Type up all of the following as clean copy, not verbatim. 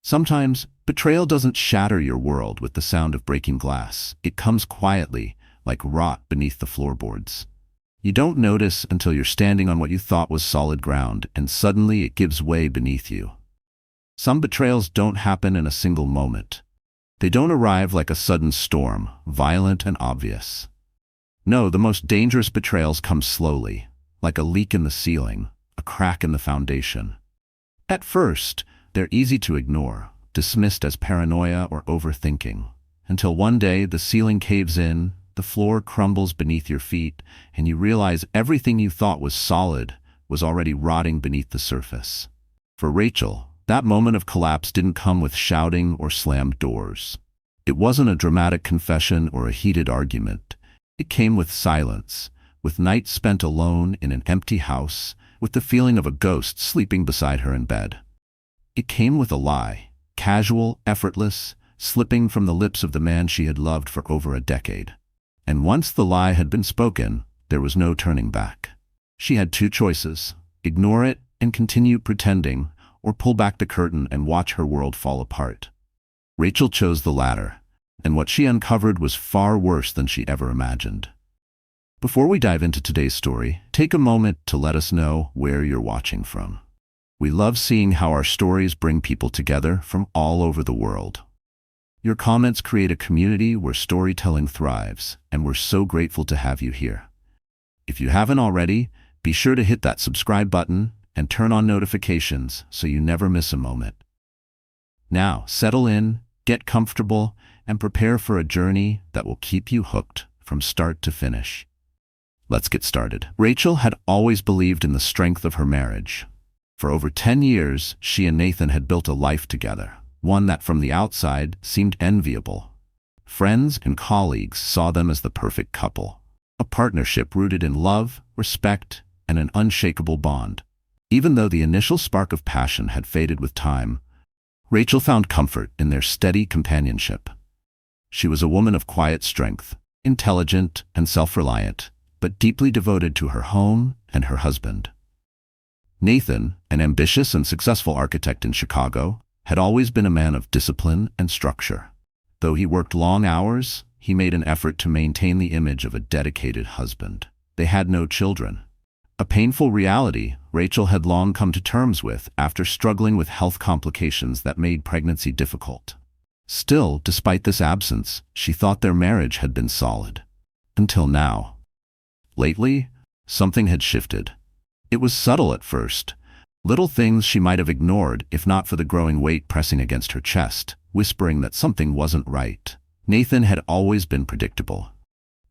Sometimes, betrayal doesn't shatter your world with the sound of breaking glass. It comes quietly, like rot beneath the floorboards. You don't notice until you're standing on what you thought was solid ground, and suddenly it gives way beneath you. Some betrayals don't happen in a single moment. They don't arrive like a sudden storm, violent and obvious. No, the most dangerous betrayals come slowly, like a leak in the ceiling, a crack in the foundation. At first, they're easy to ignore, dismissed as paranoia or overthinking, until one day the ceiling caves in, the floor crumbles beneath your feet, and you realize everything you thought was solid was already rotting beneath the surface. For Rachel, that moment of collapse didn't come with shouting or slammed doors. It wasn't a dramatic confession or a heated argument. It came with silence, with nights spent alone in an empty house, with the feeling of a ghost sleeping beside her in bed. It came with a lie, casual, effortless, slipping from the lips of the man she had loved for over a decade. And once the lie had been spoken, there was no turning back. She had two choices: ignore it and continue pretending, or pull back the curtain and watch her world fall apart. Rachel chose the latter, and what she uncovered was far worse than she ever imagined. Before we dive into today's story, take a moment to let us know where you're watching from. We love seeing how our stories bring people together from all over the world. Your comments create a community where storytelling thrives, and we're so grateful to have you here. If you haven't already, be sure to hit that subscribe button and turn on notifications so you never miss a moment. Now, settle in, get comfortable, and prepare for a journey that will keep you hooked from start to finish. Let's get started. Rachel had always believed in the strength of her marriage. For over 10 years, she and Nathan had built a life together, one that from the outside seemed enviable. Friends and colleagues saw them as the perfect couple, a partnership rooted in love, respect, and an unshakable bond. Even though the initial spark of passion had faded with time, Rachel found comfort in their steady companionship. She was a woman of quiet strength, intelligent and self-reliant, but deeply devoted to her home and her husband. Nathan, an ambitious and successful architect in Chicago, had always been a man of discipline and structure. Though he worked long hours, he made an effort to maintain the image of a dedicated husband. They had no children. A painful reality Rachel had long come to terms with after struggling with health complications that made pregnancy difficult. Still, despite this absence, she thought their marriage had been solid. Until now. Lately, something had shifted. It was subtle at first. Little things she might have ignored if not for the growing weight pressing against her chest, whispering that something wasn't right. Nathan had always been predictable.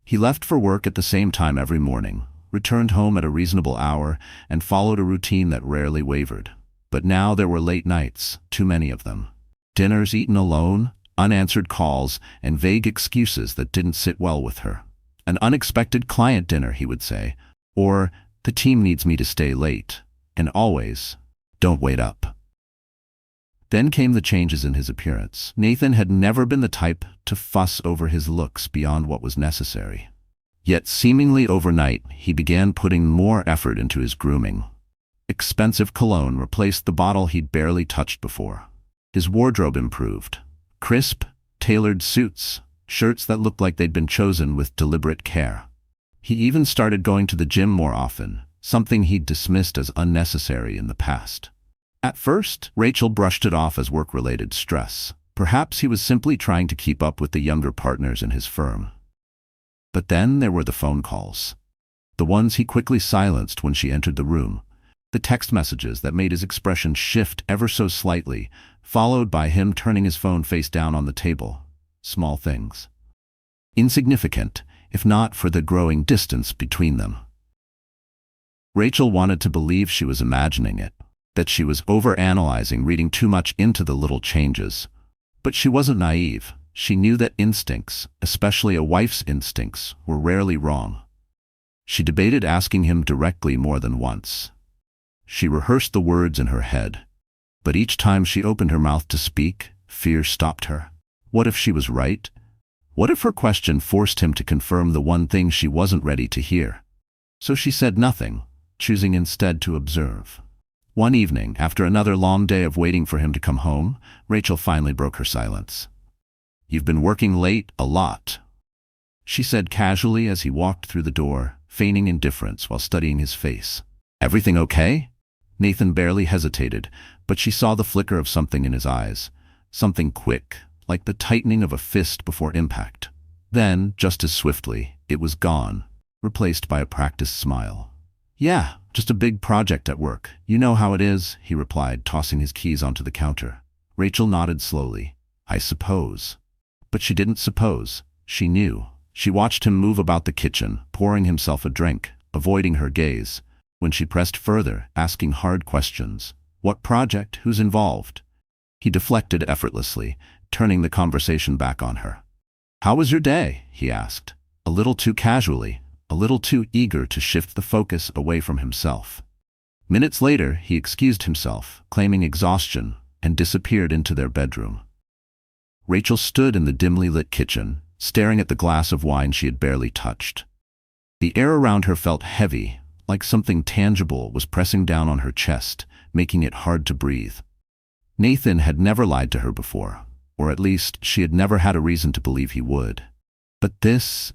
He left for work at the same time every morning, returned home at a reasonable hour, and followed a routine that rarely wavered. But now there were late nights, too many of them. Dinners eaten alone, unanswered calls, and vague excuses that didn't sit well with her. An unexpected client dinner, he would say, or the team needs me to stay late, and always, don't wait up. Then came the changes in his appearance. Nathan had never been the type to fuss over his looks beyond what was necessary. Yet seemingly overnight, he began putting more effort into his grooming. Expensive cologne replaced the bottle he'd barely touched before. His wardrobe improved. Crisp, tailored suits, shirts that looked like they'd been chosen with deliberate care. He even started going to the gym more often, something he'd dismissed as unnecessary in the past. At first, Rachel brushed it off as work-related stress. Perhaps he was simply trying to keep up with the younger partners in his firm. But then there were the phone calls. The ones he quickly silenced when she entered the room. The text messages that made his expression shift ever so slightly, followed by him turning his phone face down on the table. Small things. Insignificant, if not for the growing distance between them. Rachel wanted to believe she was imagining it, that she was overanalyzing, reading too much into the little changes. But she wasn't naive. She knew that instincts, especially a wife's instincts, were rarely wrong. She debated asking him directly more than once. She rehearsed the words in her head, but each time she opened her mouth to speak, fear stopped her. What if she was right? What if her question forced him to confirm the one thing she wasn't ready to hear? So she said nothing, choosing instead to observe. One evening, after another long day of waiting for him to come home, Rachel finally broke her silence. "You've been working late a lot," she said casually as he walked through the door, feigning indifference while studying his face. "Everything okay?" Nathan barely hesitated, but she saw the flicker of something in his eyes, something quick, like the tightening of a fist before impact. Then, just as swiftly, it was gone, replaced by a practiced smile. "Yeah, just a big project at work. You know how it is," he replied, tossing his keys onto the counter. Rachel nodded slowly. "I suppose." But she didn't suppose. She knew. She watched him move about the kitchen, pouring himself a drink, avoiding her gaze. When she pressed further, asking hard questions. "What project? Who's involved?" He deflected effortlessly, turning the conversation back on her. "How was your day?" he asked, a little too casually, a little too eager to shift the focus away from himself. Minutes later, he excused himself, claiming exhaustion, and disappeared into their bedroom. Rachel stood in the dimly lit kitchen, staring at the glass of wine she had barely touched. The air around her felt heavy, like something tangible was pressing down on her chest, making it hard to breathe. Nathan had never lied to her before, or at least she had never had a reason to believe he would. But this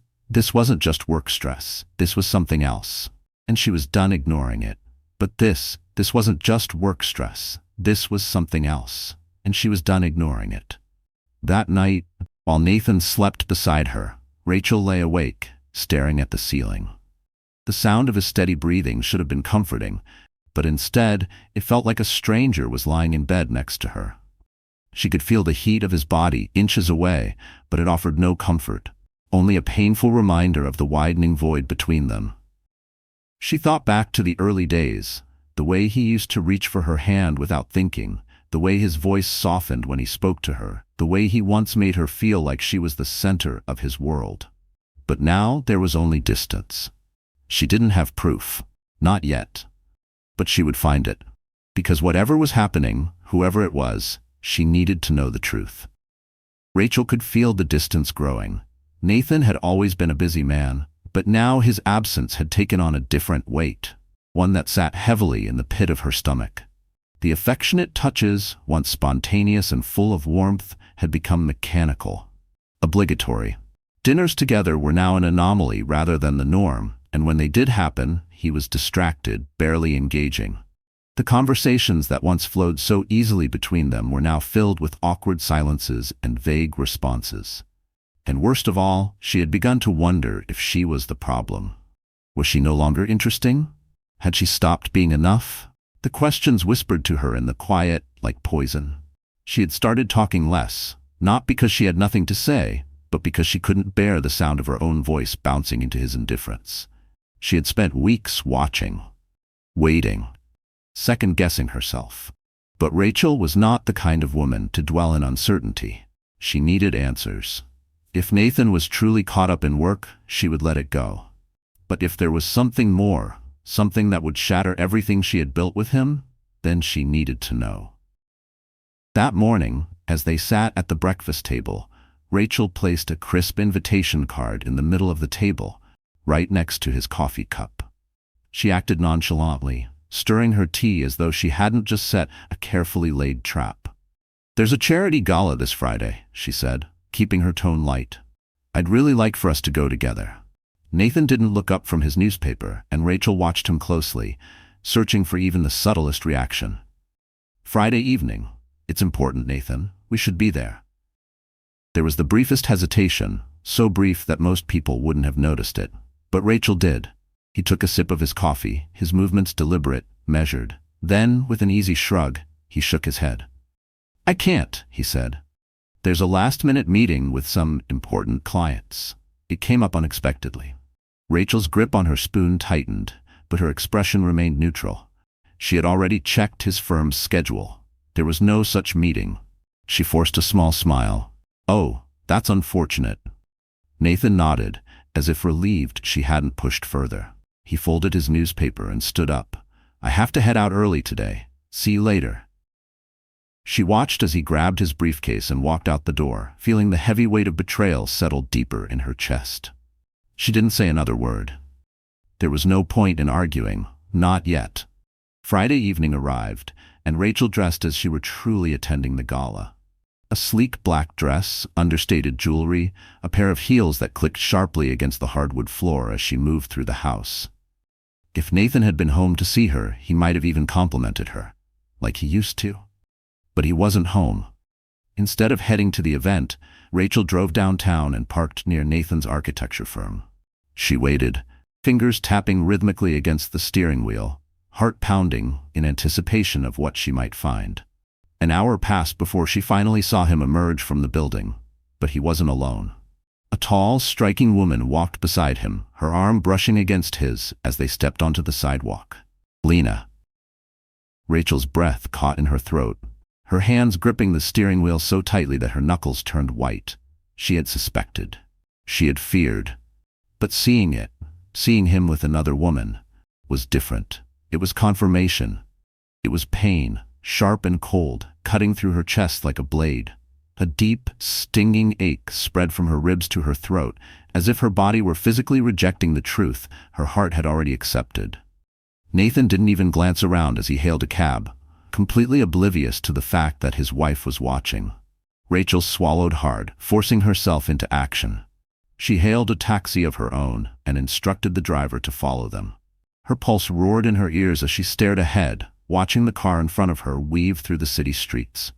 wasn't just work stress, this was something else, and she was done ignoring it. But this wasn't just work stress, this was something else, and she was done ignoring it. That night, while Nathan slept beside her, Rachel lay awake, staring at the ceiling. The sound of his steady breathing should have been comforting, but instead, it felt like a stranger was lying in bed next to her. She could feel the heat of his body inches away, but it offered no comfort, only a painful reminder of the widening void between them. She thought back to the early days, the way he used to reach for her hand without thinking, the way his voice softened when he spoke to her, the way he once made her feel like she was the center of his world. But now there was only distance. She didn't have proof. Not yet. But she would find it. Because whatever was happening, whoever it was, she needed to know the truth. Rachel could feel the distance growing. Nathan had always been a busy man, but now his absence had taken on a different weight, one that sat heavily in the pit of her stomach. The affectionate touches, once spontaneous and full of warmth, had become mechanical, obligatory. Dinners together were now an anomaly rather than the norm, and when they did happen, he was distracted, barely engaging. The conversations that once flowed so easily between them were now filled with awkward silences and vague responses. And worst of all, she had begun to wonder if she was the problem. Was she no longer interesting? Had she stopped being enough? The questions whispered to her in the quiet, like poison. She had started talking less, not because she had nothing to say, but because she couldn't bear the sound of her own voice bouncing into his indifference. She had spent weeks watching, waiting, second-guessing herself. But Rachel was not the kind of woman to dwell in uncertainty. She needed answers. If Nathan was truly caught up in work, she would let it go. But if there was something more, something that would shatter everything she had built with him, then she needed to know. That morning, as they sat at the breakfast table, Rachel placed a crisp invitation card in the middle of the table, right next to his coffee cup. She acted nonchalantly, stirring her tea as though she hadn't just set a carefully laid trap. "There's a charity gala this Friday," she said, keeping her tone light. "I'd really like for us to go together." Nathan didn't look up from his newspaper, and Rachel watched him closely, searching for even the subtlest reaction. "Friday evening. It's important, Nathan. We should be there." There was the briefest hesitation, so brief that most people wouldn't have noticed it. But Rachel did. He took a sip of his coffee, his movements deliberate, measured. Then, with an easy shrug, he shook his head. "I can't," he said. "There's a last-minute meeting with some important clients." It came up unexpectedly. Rachel's grip on her spoon tightened, but her expression remained neutral. She had already checked his firm's schedule. There was no such meeting. She forced a small smile. "Oh, that's unfortunate." Nathan nodded, as if relieved she hadn't pushed further. He folded his newspaper and stood up. "I have to head out early today. See you later." She watched as he grabbed his briefcase and walked out the door, feeling the heavy weight of betrayal settle deeper in her chest. She didn't say another word. There was no point in arguing, not yet. Friday evening arrived, and Rachel dressed as she were truly attending the gala. A sleek black dress, understated jewelry, a pair of heels that clicked sharply against the hardwood floor as she moved through the house. If Nathan had been home to see her, he might have even complimented her, like he used to. But he wasn't home. Instead of heading to the event, Rachel drove downtown and parked near Nathan's architecture firm. She waited, fingers tapping rhythmically against the steering wheel, heart pounding in anticipation of what she might find. An hour passed before she finally saw him emerge from the building, but he wasn't alone. A tall, striking woman walked beside him, her arm brushing against his as they stepped onto the sidewalk. Lena. Rachel's breath caught in her throat, her hands gripping the steering wheel so tightly that her knuckles turned white. She had suspected. She had feared. But seeing him with another woman, was different. It was confirmation. It was pain, sharp and cold, cutting through her chest like a blade. A deep, stinging ache spread from her ribs to her throat, as if her body were physically rejecting the truth her heart had already accepted. Nathan didn't even glance around as he hailed a cab, completely oblivious to the fact that his wife was watching. Rachel swallowed hard, forcing herself into action. She hailed a taxi of her own and instructed the driver to follow them. Her pulse roared in her ears as she stared ahead, watching the car in front of her weave through the city streets.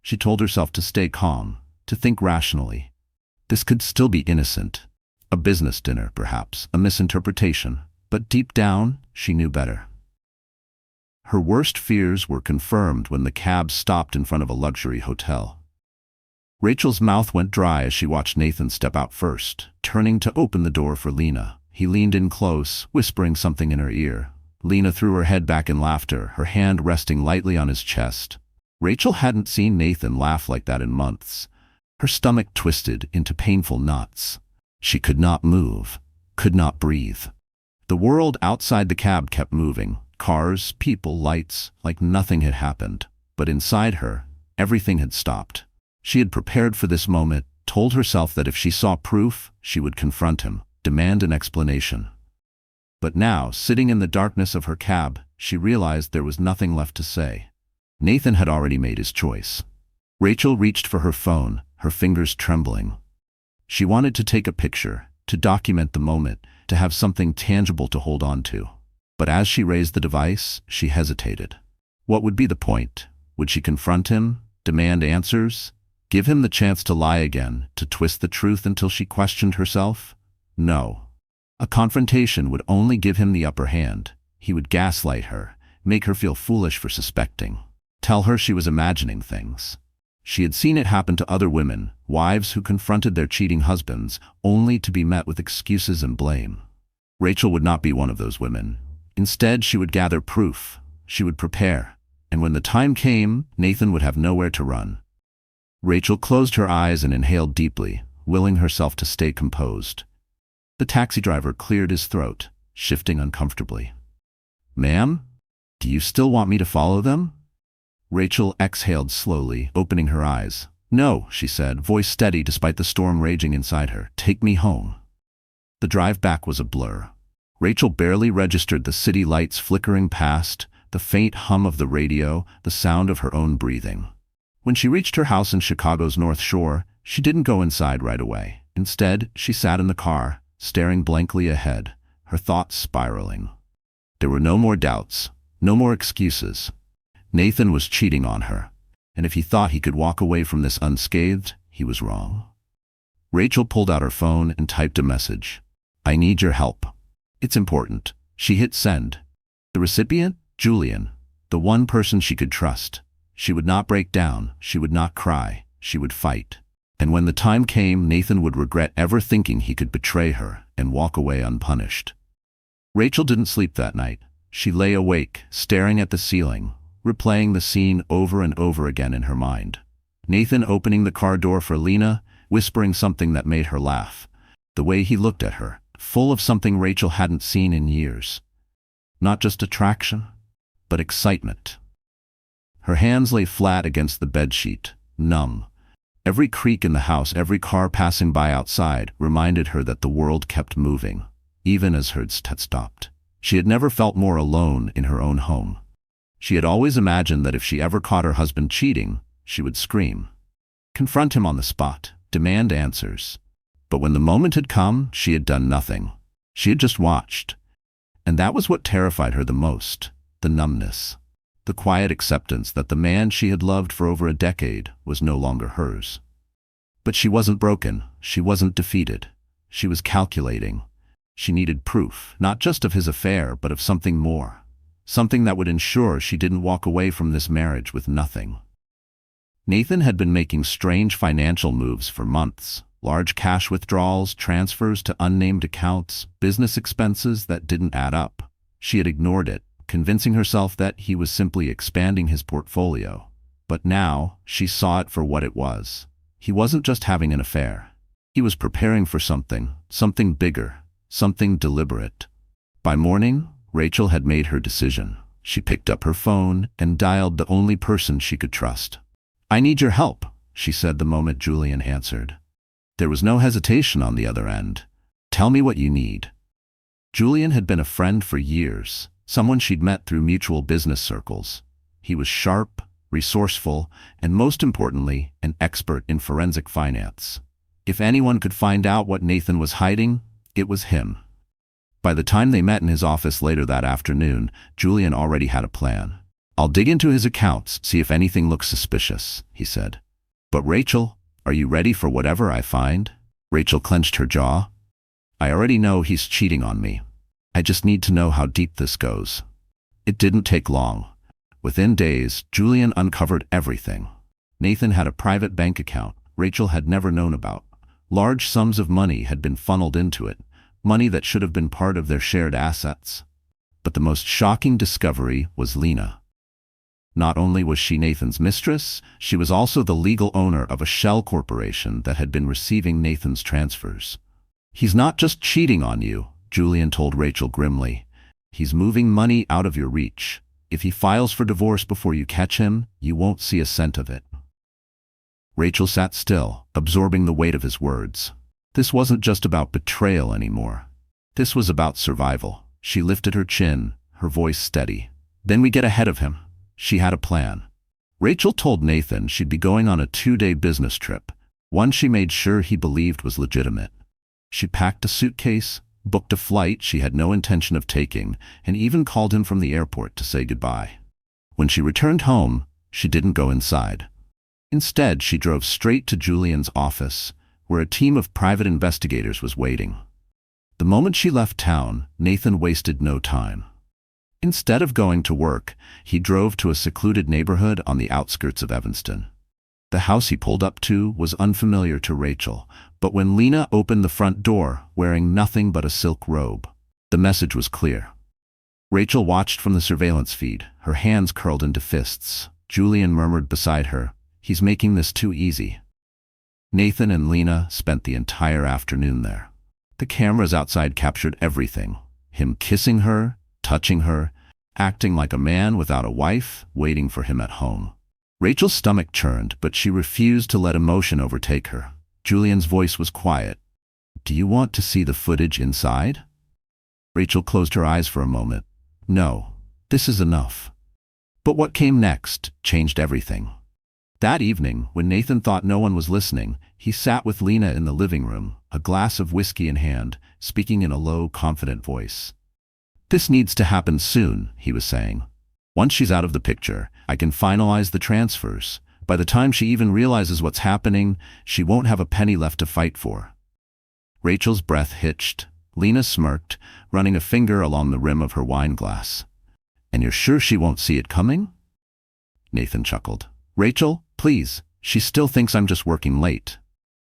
She told herself to stay calm, to think rationally. This could still be innocent. A business dinner, perhaps, a misinterpretation. But deep down, she knew better. Her worst fears were confirmed when the cab stopped in front of a luxury hotel. Rachel's mouth went dry as she watched Nathan step out first, turning to open the door for Lena. He leaned in close, whispering something in her ear. Lena threw her head back in laughter, her hand resting lightly on his chest. Rachel hadn't seen Nathan laugh like that in months. Her stomach twisted into painful knots. She could not move, could not breathe. The world outside the cab kept moving. Cars, people, lights, like nothing had happened. But inside her, everything had stopped. She had prepared for this moment, told herself that if she saw proof, she would confront him, demand an explanation. But now, sitting in the darkness of her cab, she realized there was nothing left to say. Nathan had already made his choice. Rachel reached for her phone, her fingers trembling. She wanted to take a picture, to document the moment, to have something tangible to hold on to. But as she raised the device, she hesitated. What would be the point? Would she confront him, demand answers, give him the chance to lie again, to twist the truth until she questioned herself? No. A confrontation would only give him the upper hand. He would gaslight her, make her feel foolish for suspecting, tell her she was imagining things. She had seen it happen to other women, wives who confronted their cheating husbands, only to be met with excuses and blame. Rachel would not be one of those women. Instead, she would gather proof. She would prepare. And when the time came, Nathan would have nowhere to run. Rachel closed her eyes and inhaled deeply, willing herself to stay composed. The taxi driver cleared his throat, shifting uncomfortably. "Ma'am? Do you still want me to follow them?" Rachel exhaled slowly, opening her eyes. "No," she said, voice steady despite the storm raging inside her. "Take me home." The drive back was a blur. Rachel barely registered the city lights flickering past, the faint hum of the radio, the sound of her own breathing. When she reached her house in Chicago's North Shore, she didn't go inside right away. Instead, she sat in the car, staring blankly ahead, her thoughts spiraling. There were no more doubts, no more excuses. Nathan was cheating on her, and if he thought he could walk away from this unscathed, he was wrong. Rachel pulled out her phone and typed a message. "I need your help. It's important." She hit send. The recipient? Julian. The one person she could trust. She would not break down. She would not cry. She would fight. And when the time came, Nathan would regret ever thinking he could betray her and walk away unpunished. Rachel didn't sleep that night. She lay awake, staring at the ceiling, replaying the scene over and over again in her mind. Nathan opening the car door for Lena, whispering something that made her laugh. The way he looked at her, full of something Rachel hadn't seen in years. Not just attraction, but excitement. Her hands lay flat against the bedsheet, numb. Every creak in the house, every car passing by outside, reminded her that the world kept moving, even as hers had stopped. She had never felt more alone in her own home. She had always imagined that if she ever caught her husband cheating, she would scream. Confront him on the spot, demand answers. But when the moment had come, she had done nothing. She had just watched. And that was what terrified her the most, the numbness. The quiet acceptance that the man she had loved for over a decade was no longer hers. But she wasn't broken, she wasn't defeated. She was calculating. She needed proof, not just of his affair, but of something more. Something that would ensure she didn't walk away from this marriage with nothing. Nathan had been making strange financial moves for months. Large cash withdrawals, transfers to unnamed accounts, business expenses that didn't add up. She had ignored it, convincing herself that he was simply expanding his portfolio. But now, she saw it for what it was. He wasn't just having an affair. He was preparing for something bigger, something deliberate. By morning, Rachel had made her decision. She picked up her phone and dialed the only person she could trust. "I need your help," she said the moment Julian answered. There was no hesitation on the other end. "Tell me what you need." Julian had been a friend for years, someone she'd met through mutual business circles. He was sharp, resourceful, and most importantly, an expert in forensic finance. If anyone could find out what Nathan was hiding, it was him. By the time they met in his office later that afternoon, Julian already had a plan. "I'll dig into his accounts, see if anything looks suspicious," he said. "But Rachel, are you ready for whatever I find?" Rachel clenched her jaw. "I already know he's cheating on me. I just need to know how deep this goes." It didn't take long. Within days, Julian uncovered everything. Nathan had a private bank account Rachel had never known about. Large sums of money had been funneled into it, money that should have been part of their shared assets. But the most shocking discovery was Lena. Not only was she Nathan's mistress, she was also the legal owner of a shell corporation that had been receiving Nathan's transfers. "He's not just cheating on you," Julian told Rachel grimly. "He's moving money out of your reach. If he files for divorce before you catch him, you won't see a cent of it." Rachel sat still, absorbing the weight of his words. This wasn't just about betrayal anymore. This was about survival. She lifted her chin, her voice steady. "Then we get ahead of him." She had a plan. Rachel told Nathan she'd be going on a 2-day business trip, one she made sure he believed was legitimate. She packed a suitcase, booked a flight she had no intention of taking, and even called him from the airport to say goodbye. When she returned home, she didn't go inside. Instead, she drove straight to Julian's office, where a team of private investigators was waiting. The moment she left town, Nathan wasted no time. Instead of going to work, he drove to a secluded neighborhood on the outskirts of Evanston. The house he pulled up to was unfamiliar to Rachel, but when Lena opened the front door, wearing nothing but a silk robe, the message was clear. Rachel watched from the surveillance feed, her hands curled into fists. Julian murmured beside her, "He's making this too easy." Nathan and Lena spent the entire afternoon there. The cameras outside captured everything. Him kissing her, touching her, acting like a man without a wife, waiting for him at home. Rachel's stomach churned, but she refused to let emotion overtake her. Julian's voice was quiet. "Do you want to see the footage inside?" Rachel closed her eyes for a moment. "No, this is enough." But what came next changed everything. That evening, when Nathan thought no one was listening, he sat with Lena in the living room, a glass of whiskey in hand, speaking in a low, confident voice. "This needs to happen soon," he was saying. "Once she's out of the picture, I can finalize the transfers. By the time she even realizes what's happening, she won't have a penny left to fight for." Rachel's breath hitched. Lena smirked, running a finger along the rim of her wine glass. "And you're sure she won't see it coming?" Nathan chuckled. "Rachel, please, she still thinks I'm just working late."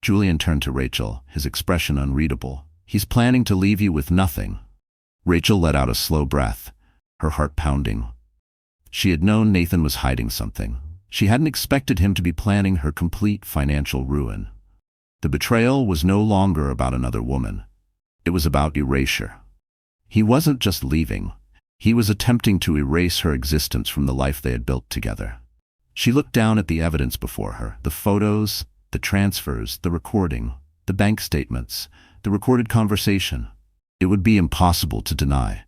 Julian turned to Rachel, his expression unreadable. "He's planning to leave you with nothing." Rachel let out a slow breath, her heart pounding. She had known Nathan was hiding something. She hadn't expected him to be planning her complete financial ruin. The betrayal was no longer about another woman. It was about erasure. He wasn't just leaving. He was attempting to erase her existence from the life they had built together. She looked down at the evidence before her, the photos, the transfers, the recording, the bank statements, the recorded conversation. It would be impossible to deny.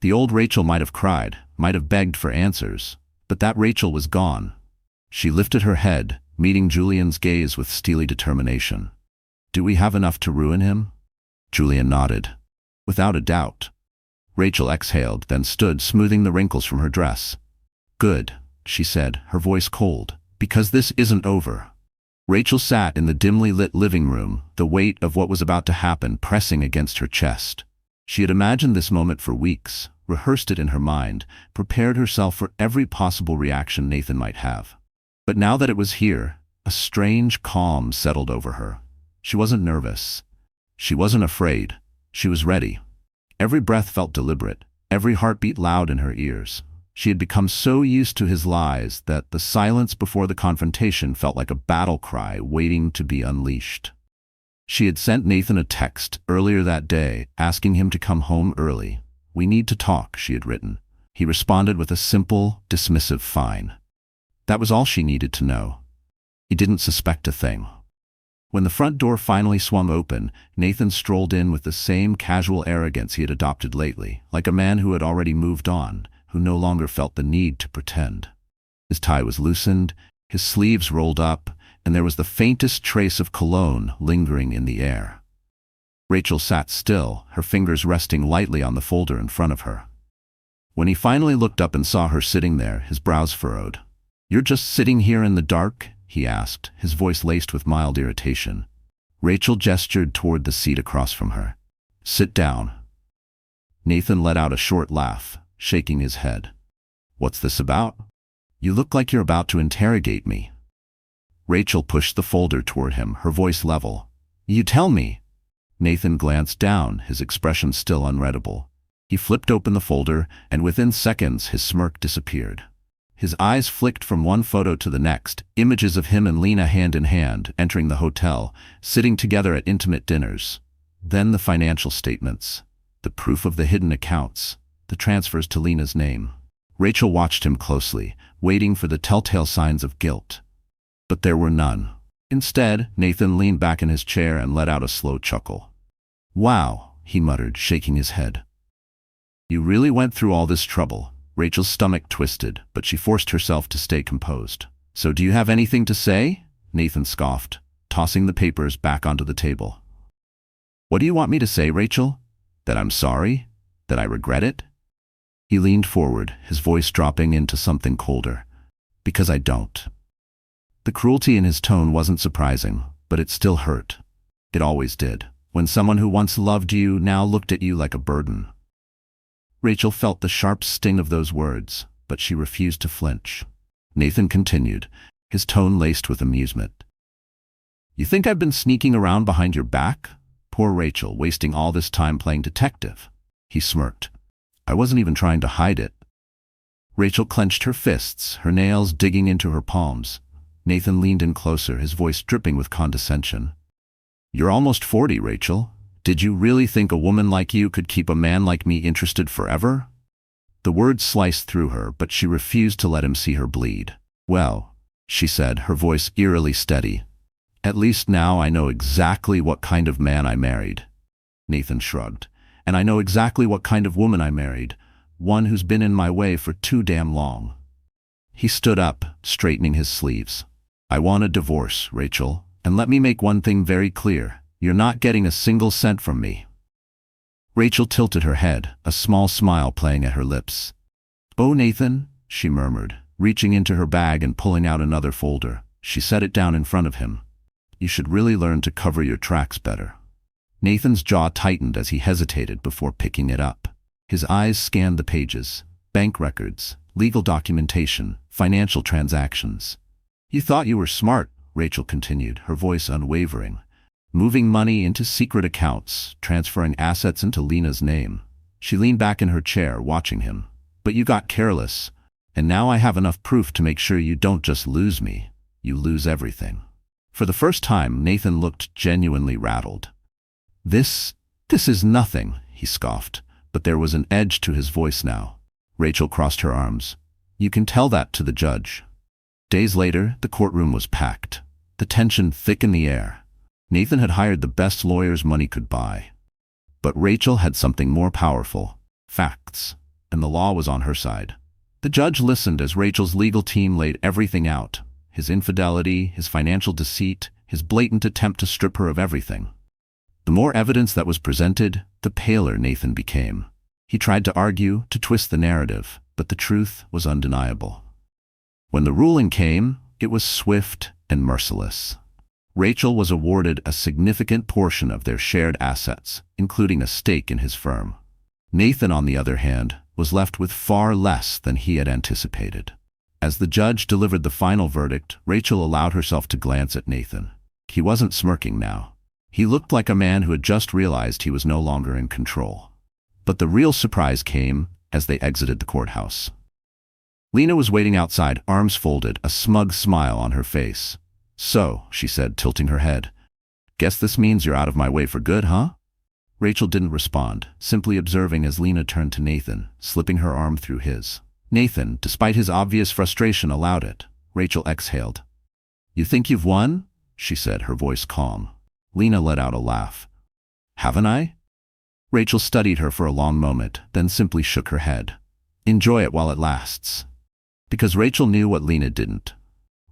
The old Rachel might have cried, might have begged for answers, but that Rachel was gone. She lifted her head, meeting Julian's gaze with steely determination. "Do we have enough to ruin him?" Julian nodded. "Without a doubt." Rachel exhaled, then stood, smoothing the wrinkles from her dress. "Good," she said, her voice cold, "because this isn't over." Rachel sat in the dimly lit living room, the weight of what was about to happen pressing against her chest. She had imagined this moment for weeks, rehearsed it in her mind, prepared herself for every possible reaction Nathan might have. But now that it was here, a strange calm settled over her. She wasn't nervous. She wasn't afraid. She was ready. Every breath felt deliberate, every heartbeat loud in her ears. She had become so used to his lies that the silence before the confrontation felt like a battle cry waiting to be unleashed. She had sent Nathan a text earlier that day asking him to come home early. "We need to talk," she had written. He responded with a simple, dismissive "fine." That was all she needed to know. He didn't suspect a thing. When the front door finally swung open, Nathan strolled in with the same casual arrogance he had adopted lately, like a man who had already moved on, who no longer felt the need to pretend. His tie was loosened, his sleeves rolled up, and there was the faintest trace of cologne lingering in the air. Rachel sat still, her fingers resting lightly on the folder in front of her. When he finally looked up and saw her sitting there, his brows furrowed. "You're just sitting here in the dark?" he asked, his voice laced with mild irritation. Rachel gestured toward the seat across from her. "Sit down." Nathan let out a short laugh, shaking his head. "What's this about? You look like you're about to interrogate me." Rachel pushed the folder toward him, her voice level. "You tell me." Nathan glanced down, his expression still unreadable. He flipped open the folder, and within seconds his smirk disappeared. His eyes flicked from one photo to the next, images of him and Lena hand in hand, entering the hotel, sitting together at intimate dinners. Then the financial statements, the proof of the hidden accounts, the transfers to Lena's name. Rachel watched him closely, waiting for the telltale signs of guilt. But there were none. Instead, Nathan leaned back in his chair and let out a slow chuckle. "Wow," he muttered, shaking his head. "You really went through all this trouble." Rachel's stomach twisted, but she forced herself to stay composed. "So do you have anything to say?" Nathan scoffed, tossing the papers back onto the table. "What do you want me to say, Rachel? That I'm sorry? That I regret it?" He leaned forward, his voice dropping into something colder. "Because I don't." The cruelty in his tone wasn't surprising, but it still hurt. It always did, when someone who once loved you now looked at you like a burden. Rachel felt the sharp sting of those words, but she refused to flinch. Nathan continued, his tone laced with amusement. "You think I've been sneaking around behind your back? Poor Rachel, wasting all this time playing detective." He smirked. "I wasn't even trying to hide it." Rachel clenched her fists, her nails digging into her palms. Nathan leaned in closer, his voice dripping with condescension. "You're almost 40, Rachel. Did you really think a woman like you could keep a man like me interested forever?" The words sliced through her, but she refused to let him see her bleed. "Well," she said, her voice eerily steady, "at least now I know exactly what kind of man I married." Nathan shrugged. "And I know exactly what kind of woman I married, one who's been in my way for too damn long." He stood up, straightening his sleeves. "I want a divorce, Rachel, and let me make one thing very clear. You're not getting a single cent from me." Rachel tilted her head, a small smile playing at her lips. "Oh, Nathan," she murmured, reaching into her bag and pulling out another folder. She set it down in front of him. "You should really learn to cover your tracks better." Nathan's jaw tightened as he hesitated before picking it up. His eyes scanned the pages. Bank records, legal documentation, financial transactions. "You thought you were smart," Rachel continued, her voice unwavering. "Moving money into secret accounts, transferring assets into Lena's name." She leaned back in her chair, watching him. "But you got careless, and now I have enough proof to make sure you don't just lose me, you lose everything." For the first time, Nathan looked genuinely rattled. This is nothing," he scoffed, but there was an edge to his voice now. Rachel crossed her arms. "You can tell that to the judge." Days later, the courtroom was packed. The tension thick in the air. Nathan had hired the best lawyers money could buy. But Rachel had something more powerful, facts, and the law was on her side. The judge listened as Rachel's legal team laid everything out: his infidelity, his financial deceit, his blatant attempt to strip her of everything. The more evidence that was presented, the paler Nathan became. He tried to argue, to twist the narrative, but the truth was undeniable. When the ruling came, it was swift and merciless. Rachel was awarded a significant portion of their shared assets, including a stake in his firm. Nathan, on the other hand, was left with far less than he had anticipated. As the judge delivered the final verdict, Rachel allowed herself to glance at Nathan. He wasn't smirking now. He looked like a man who had just realized he was no longer in control. But the real surprise came as they exited the courthouse. Lena was waiting outside, arms folded, a smug smile on her face. "So," she said, tilting her head, "guess this means you're out of my way for good, huh?" Rachel didn't respond, simply observing as Lena turned to Nathan, slipping her arm through his. Nathan, despite his obvious frustration, allowed it. Rachel exhaled. "You think you've won?" she said, her voice calm. Lena let out a laugh. "Haven't I?" Rachel studied her for a long moment, then simply shook her head. "Enjoy it while it lasts." Because Rachel knew what Lena didn't.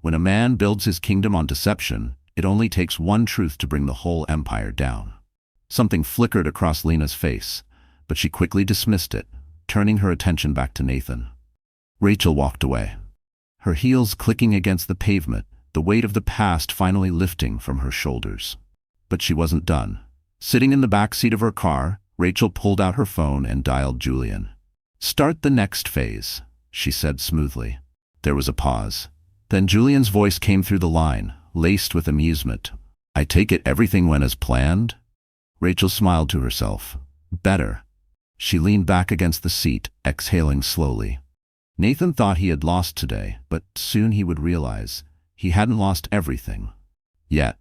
When a man builds his kingdom on deception, it only takes one truth to bring the whole empire down. Something flickered across Lena's face, but she quickly dismissed it, turning her attention back to Nathan. Rachel walked away, her heels clicking against the pavement, the weight of the past finally lifting from her shoulders. But she wasn't done. Sitting in the back seat of her car, Rachel pulled out her phone and dialed Julian. "Start the next phase," she said smoothly. There was a pause. Then Julian's voice came through the line, laced with amusement. "I take it everything went as planned?" Rachel smiled to herself. "Better." She leaned back against the seat, exhaling slowly. Nathan thought he had lost today, but soon he would realize he hadn't lost everything. Yet,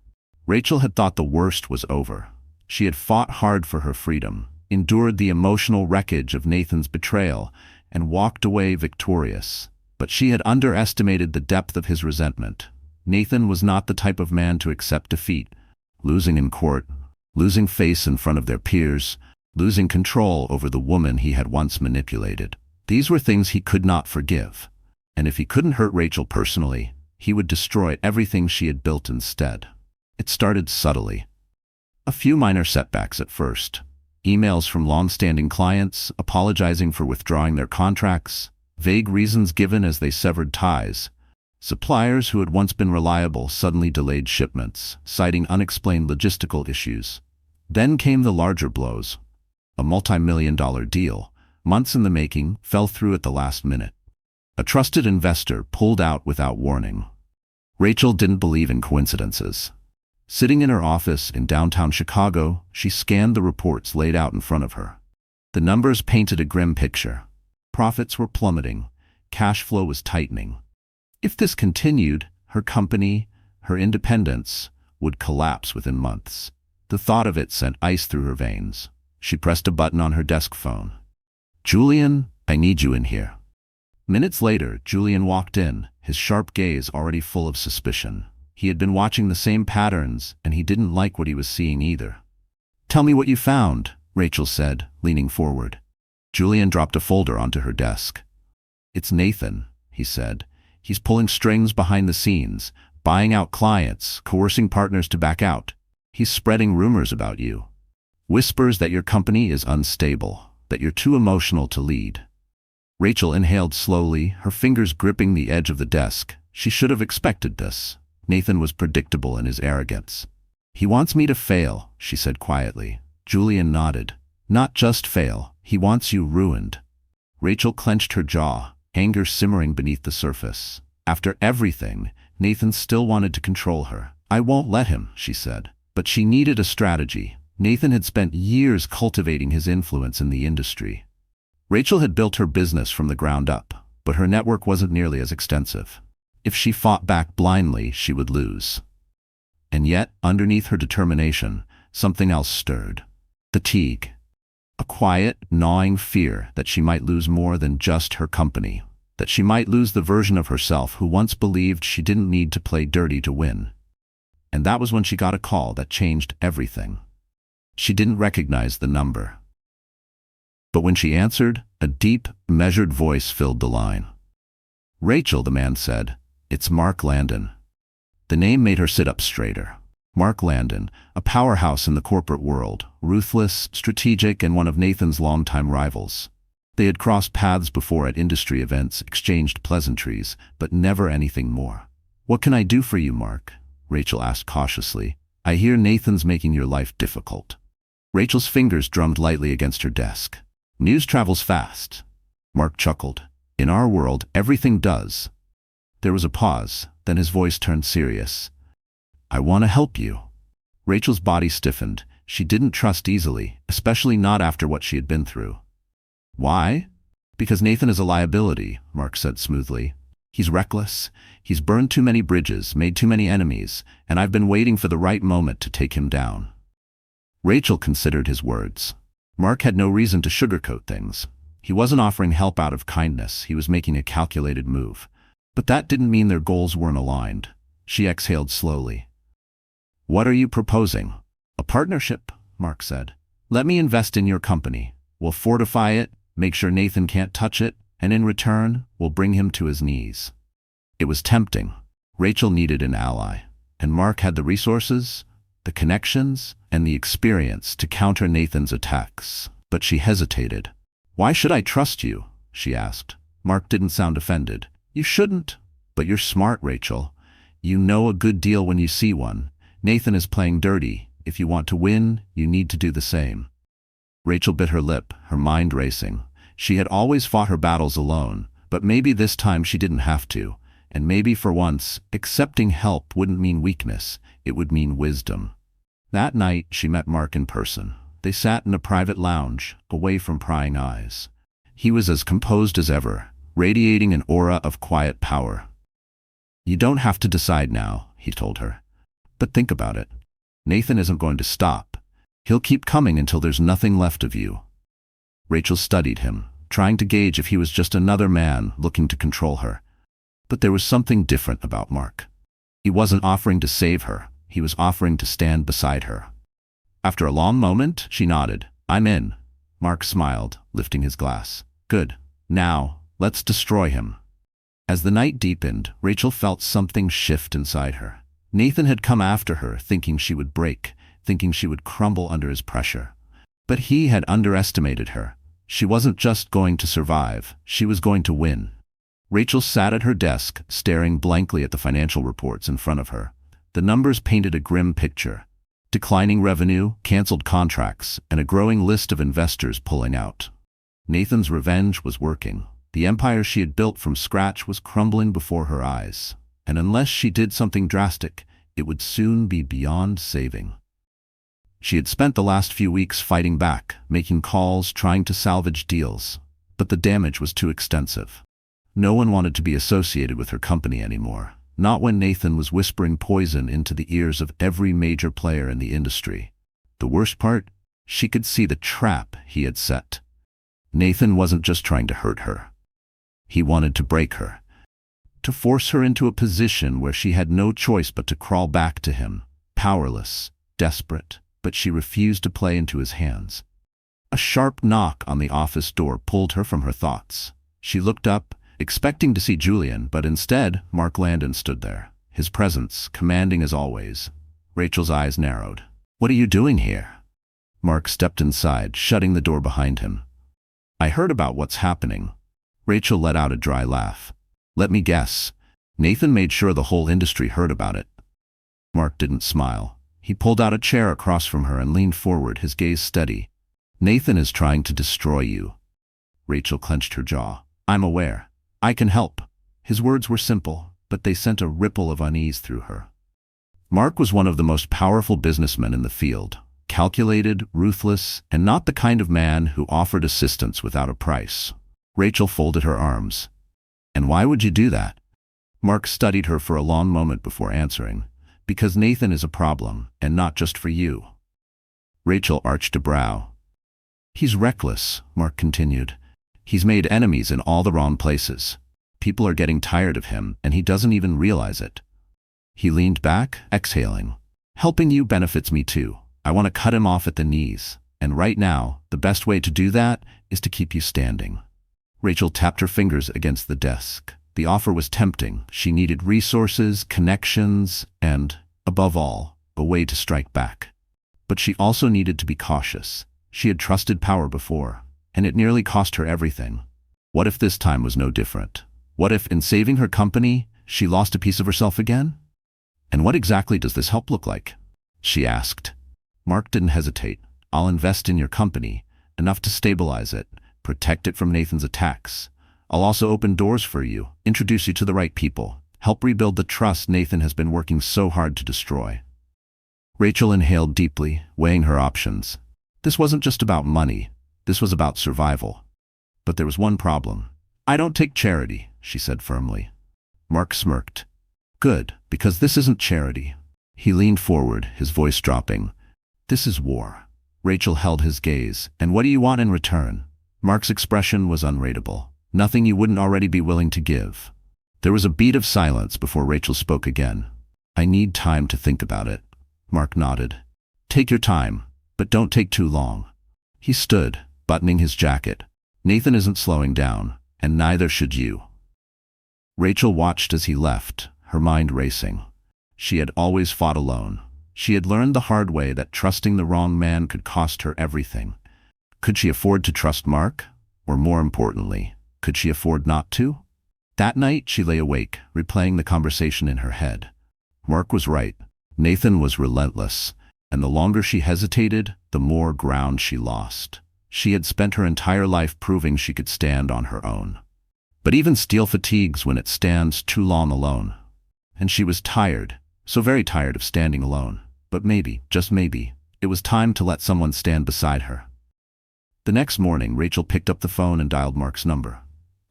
Rachel had thought the worst was over. She had fought hard for her freedom, endured the emotional wreckage of Nathan's betrayal, and walked away victorious. But she had underestimated the depth of his resentment. Nathan was not the type of man to accept defeat. Losing in court, losing face in front of their peers, losing control over the woman he had once manipulated. These were things he could not forgive. And if he couldn't hurt Rachel personally, he would destroy everything she had built instead. It started subtly. A few minor setbacks at first. Emails from long-standing clients apologizing for withdrawing their contracts, vague reasons given as they severed ties. Suppliers who had once been reliable suddenly delayed shipments, citing unexplained logistical issues. Then came the larger blows. A multi-million-dollar deal, months in the making, fell through at the last minute. A trusted investor pulled out without warning. Rachel didn't believe in coincidences. Sitting in her office in downtown Chicago, she scanned the reports laid out in front of her. The numbers painted a grim picture. Profits were plummeting. Cash flow was tightening. If this continued, her company, her independence, would collapse within months. The thought of it sent ice through her veins. She pressed a button on her desk phone. "Julian, I need you in here." Minutes later, Julian walked in, his sharp gaze already full of suspicion. He had been watching the same patterns, and he didn't like what he was seeing either. "Tell me what you found," Rachel said, leaning forward. Julian dropped a folder onto her desk. "It's Nathan," he said. "He's pulling strings behind the scenes, buying out clients, coercing partners to back out. He's spreading rumors about you. Whispers that your company is unstable, that you're too emotional to lead." Rachel inhaled slowly, her fingers gripping the edge of the desk. She should have expected this. Nathan was predictable in his arrogance. "He wants me to fail," she said quietly. Julian nodded. "Not just fail, he wants you ruined." Rachel clenched her jaw, anger simmering beneath the surface. After everything, Nathan still wanted to control her. "I won't let him," she said. But she needed a strategy. Nathan had spent years cultivating his influence in the industry. Rachel had built her business from the ground up, but her network wasn't nearly as extensive. If she fought back blindly, she would lose. And yet, underneath her determination, something else stirred. Fatigue. A quiet, gnawing fear that she might lose more than just her company, that she might lose the version of herself who once believed she didn't need to play dirty to win. And that was when she got a call that changed everything. She didn't recognize the number. But when she answered, a deep, measured voice filled the line. Rachel, the man said. It's Mark Landon. The name made her sit up straighter. Mark Landon, a powerhouse in the corporate world, ruthless, strategic, and one of Nathan's longtime rivals. They had crossed paths before at industry events, exchanged pleasantries, but never anything more. "What can I do for you, Mark?" Rachel asked cautiously. "I hear Nathan's making your life difficult." Rachel's fingers drummed lightly against her desk. "News travels fast." Mark chuckled. "In our world, everything does." There was a pause, then his voice turned serious. "I want to help you." Rachel's body stiffened. She didn't trust easily, especially not after what she had been through. "Why?" "Because Nathan is a liability," Mark said smoothly. "He's reckless. He's burned too many bridges, made too many enemies, and I've been waiting for the right moment to take him down." Rachel considered his words. Mark had no reason to sugarcoat things. He wasn't offering help out of kindness, he was making a calculated move. But that didn't mean their goals weren't aligned. She exhaled slowly. "What are you proposing?" "A partnership," Mark said. "Let me invest in your company. We'll fortify it, make sure Nathan can't touch it, and in return, we'll bring him to his knees." It was tempting. Rachel needed an ally, and Mark had the resources, the connections, and the experience to counter Nathan's attacks. But she hesitated. "Why should I trust you?" she asked. Mark didn't sound offended. "You shouldn't. But you're smart, Rachel. You know a good deal when you see one. Nathan is playing dirty. If you want to win, you need to do the same." Rachel bit her lip, her mind racing. She had always fought her battles alone, but maybe this time she didn't have to. And maybe for once, accepting help wouldn't mean weakness, it would mean wisdom. That night, she met Mark in person. They sat in a private lounge, away from prying eyes. He was as composed as ever, radiating an aura of quiet power. "You don't have to decide now," he told her. "But think about it. Nathan isn't going to stop. He'll keep coming until there's nothing left of you." Rachel studied him, trying to gauge if he was just another man looking to control her. But there was something different about Mark. He wasn't offering to save her. He was offering to stand beside her. After a long moment, she nodded. "I'm in." Mark smiled, lifting his glass. "Good. Now, let's destroy him." As the night deepened, Rachel felt something shift inside her. Nathan had come after her, thinking she would break, thinking she would crumble under his pressure. But he had underestimated her. She wasn't just going to survive, she was going to win. Rachel sat at her desk, staring blankly at the financial reports in front of her. The numbers painted a grim picture. Declining revenue, canceled contracts, and a growing list of investors pulling out. Nathan's revenge was working. The empire she had built from scratch was crumbling before her eyes. And unless she did something drastic, it would soon be beyond saving. She had spent the last few weeks fighting back, making calls, trying to salvage deals. But the damage was too extensive. No one wanted to be associated with her company anymore. Not when Nathan was whispering poison into the ears of every major player in the industry. The worst part? She could see the trap he had set. Nathan wasn't just trying to hurt her. He wanted to break her. To force her into a position where she had no choice but to crawl back to him, powerless, desperate, but she refused to play into his hands. A sharp knock on the office door pulled her from her thoughts. She looked up, expecting to see Julian, but instead, Mark Landon stood there, his presence commanding as always. Rachel's eyes narrowed. "What are you doing here?" Mark stepped inside, shutting the door behind him. "I heard about what's happening." Rachel let out a dry laugh. "Let me guess. Nathan made sure the whole industry heard about it." Mark didn't smile. He pulled out a chair across from her and leaned forward, his gaze steady. "Nathan is trying to destroy you." Rachel clenched her jaw. "I'm aware. I can help." His words were simple, but they sent a ripple of unease through her. Mark was one of the most powerful businessmen in the field. Calculated, ruthless, and not the kind of man who offered assistance without a price. Rachel folded her arms. "And why would you do that?" Mark studied her for a long moment before answering. "Because Nathan is a problem, and not just for you." Rachel arched a brow. "He's reckless," Mark continued. "He's made enemies in all the wrong places. People are getting tired of him, and he doesn't even realize it." He leaned back, exhaling. "Helping you benefits me too. I want to cut him off at the knees. And right now, the best way to do that is to keep you standing." Rachel tapped her fingers against the desk. The offer was tempting. She needed resources, connections, and, above all, a way to strike back. But she also needed to be cautious. She had trusted power before, and it nearly cost her everything. What if this time was no different? What if, in saving her company, she lost a piece of herself again? "And what exactly does this help look like?" she asked. Mark didn't hesitate. "I'll invest in your company, enough to stabilize it, protect it from Nathan's attacks. I'll also open doors for you, introduce you to the right people, help rebuild the trust Nathan has been working so hard to destroy." Rachel inhaled deeply, weighing her options. This wasn't just about money. This was about survival. But there was one problem. "I don't take charity," she said firmly. Mark smirked. "Good, because this isn't charity." He leaned forward, his voice dropping. "This is war." Rachel held his gaze. "And what do you want in return?" Mark's expression was unreadable. "Nothing you wouldn't already be willing to give." There was a beat of silence before Rachel spoke again. "I need time to think about it." Mark nodded. "Take your time, but don't take too long." He stood, buttoning his jacket. "Nathan isn't slowing down, and neither should you." Rachel watched as he left, her mind racing. She had always fought alone. She had learned the hard way that trusting the wrong man could cost her everything. Could she afford to trust Mark? Or more importantly, could she afford not to? That night she lay awake, replaying the conversation in her head. Mark was right. Nathan was relentless, and the longer she hesitated, the more ground she lost. She had spent her entire life proving she could stand on her own. But even steel fatigues when it stands too long alone. And she was tired, so very tired of standing alone. But maybe, just maybe, it was time to let someone stand beside her. The next morning, Rachel picked up the phone and dialed Mark's number.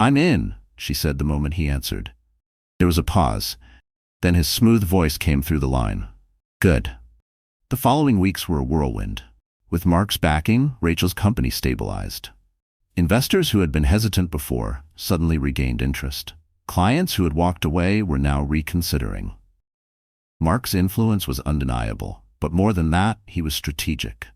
"I'm in," she said the moment he answered. There was a pause. Then his smooth voice came through the line. "Good." The following weeks were a whirlwind. With Mark's backing, Rachel's company stabilized. Investors who had been hesitant before suddenly regained interest. Clients who had walked away were now reconsidering. Mark's influence was undeniable, but more than that, he was strategic.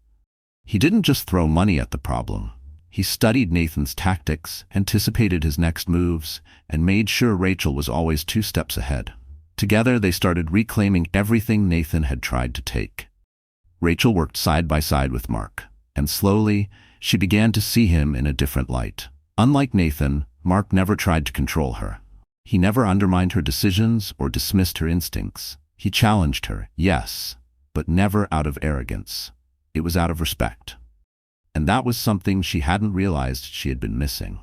He didn't just throw money at the problem. He studied Nathan's tactics, anticipated his next moves, and made sure Rachel was always 2 steps ahead. Together, they started reclaiming everything Nathan had tried to take. Rachel worked side by side with Mark, and slowly, she began to see him in a different light. Unlike Nathan, Mark never tried to control her. He never undermined her decisions or dismissed her instincts. He challenged her, yes, but never out of arrogance. It was out of respect. And that was something she hadn't realized she had been missing.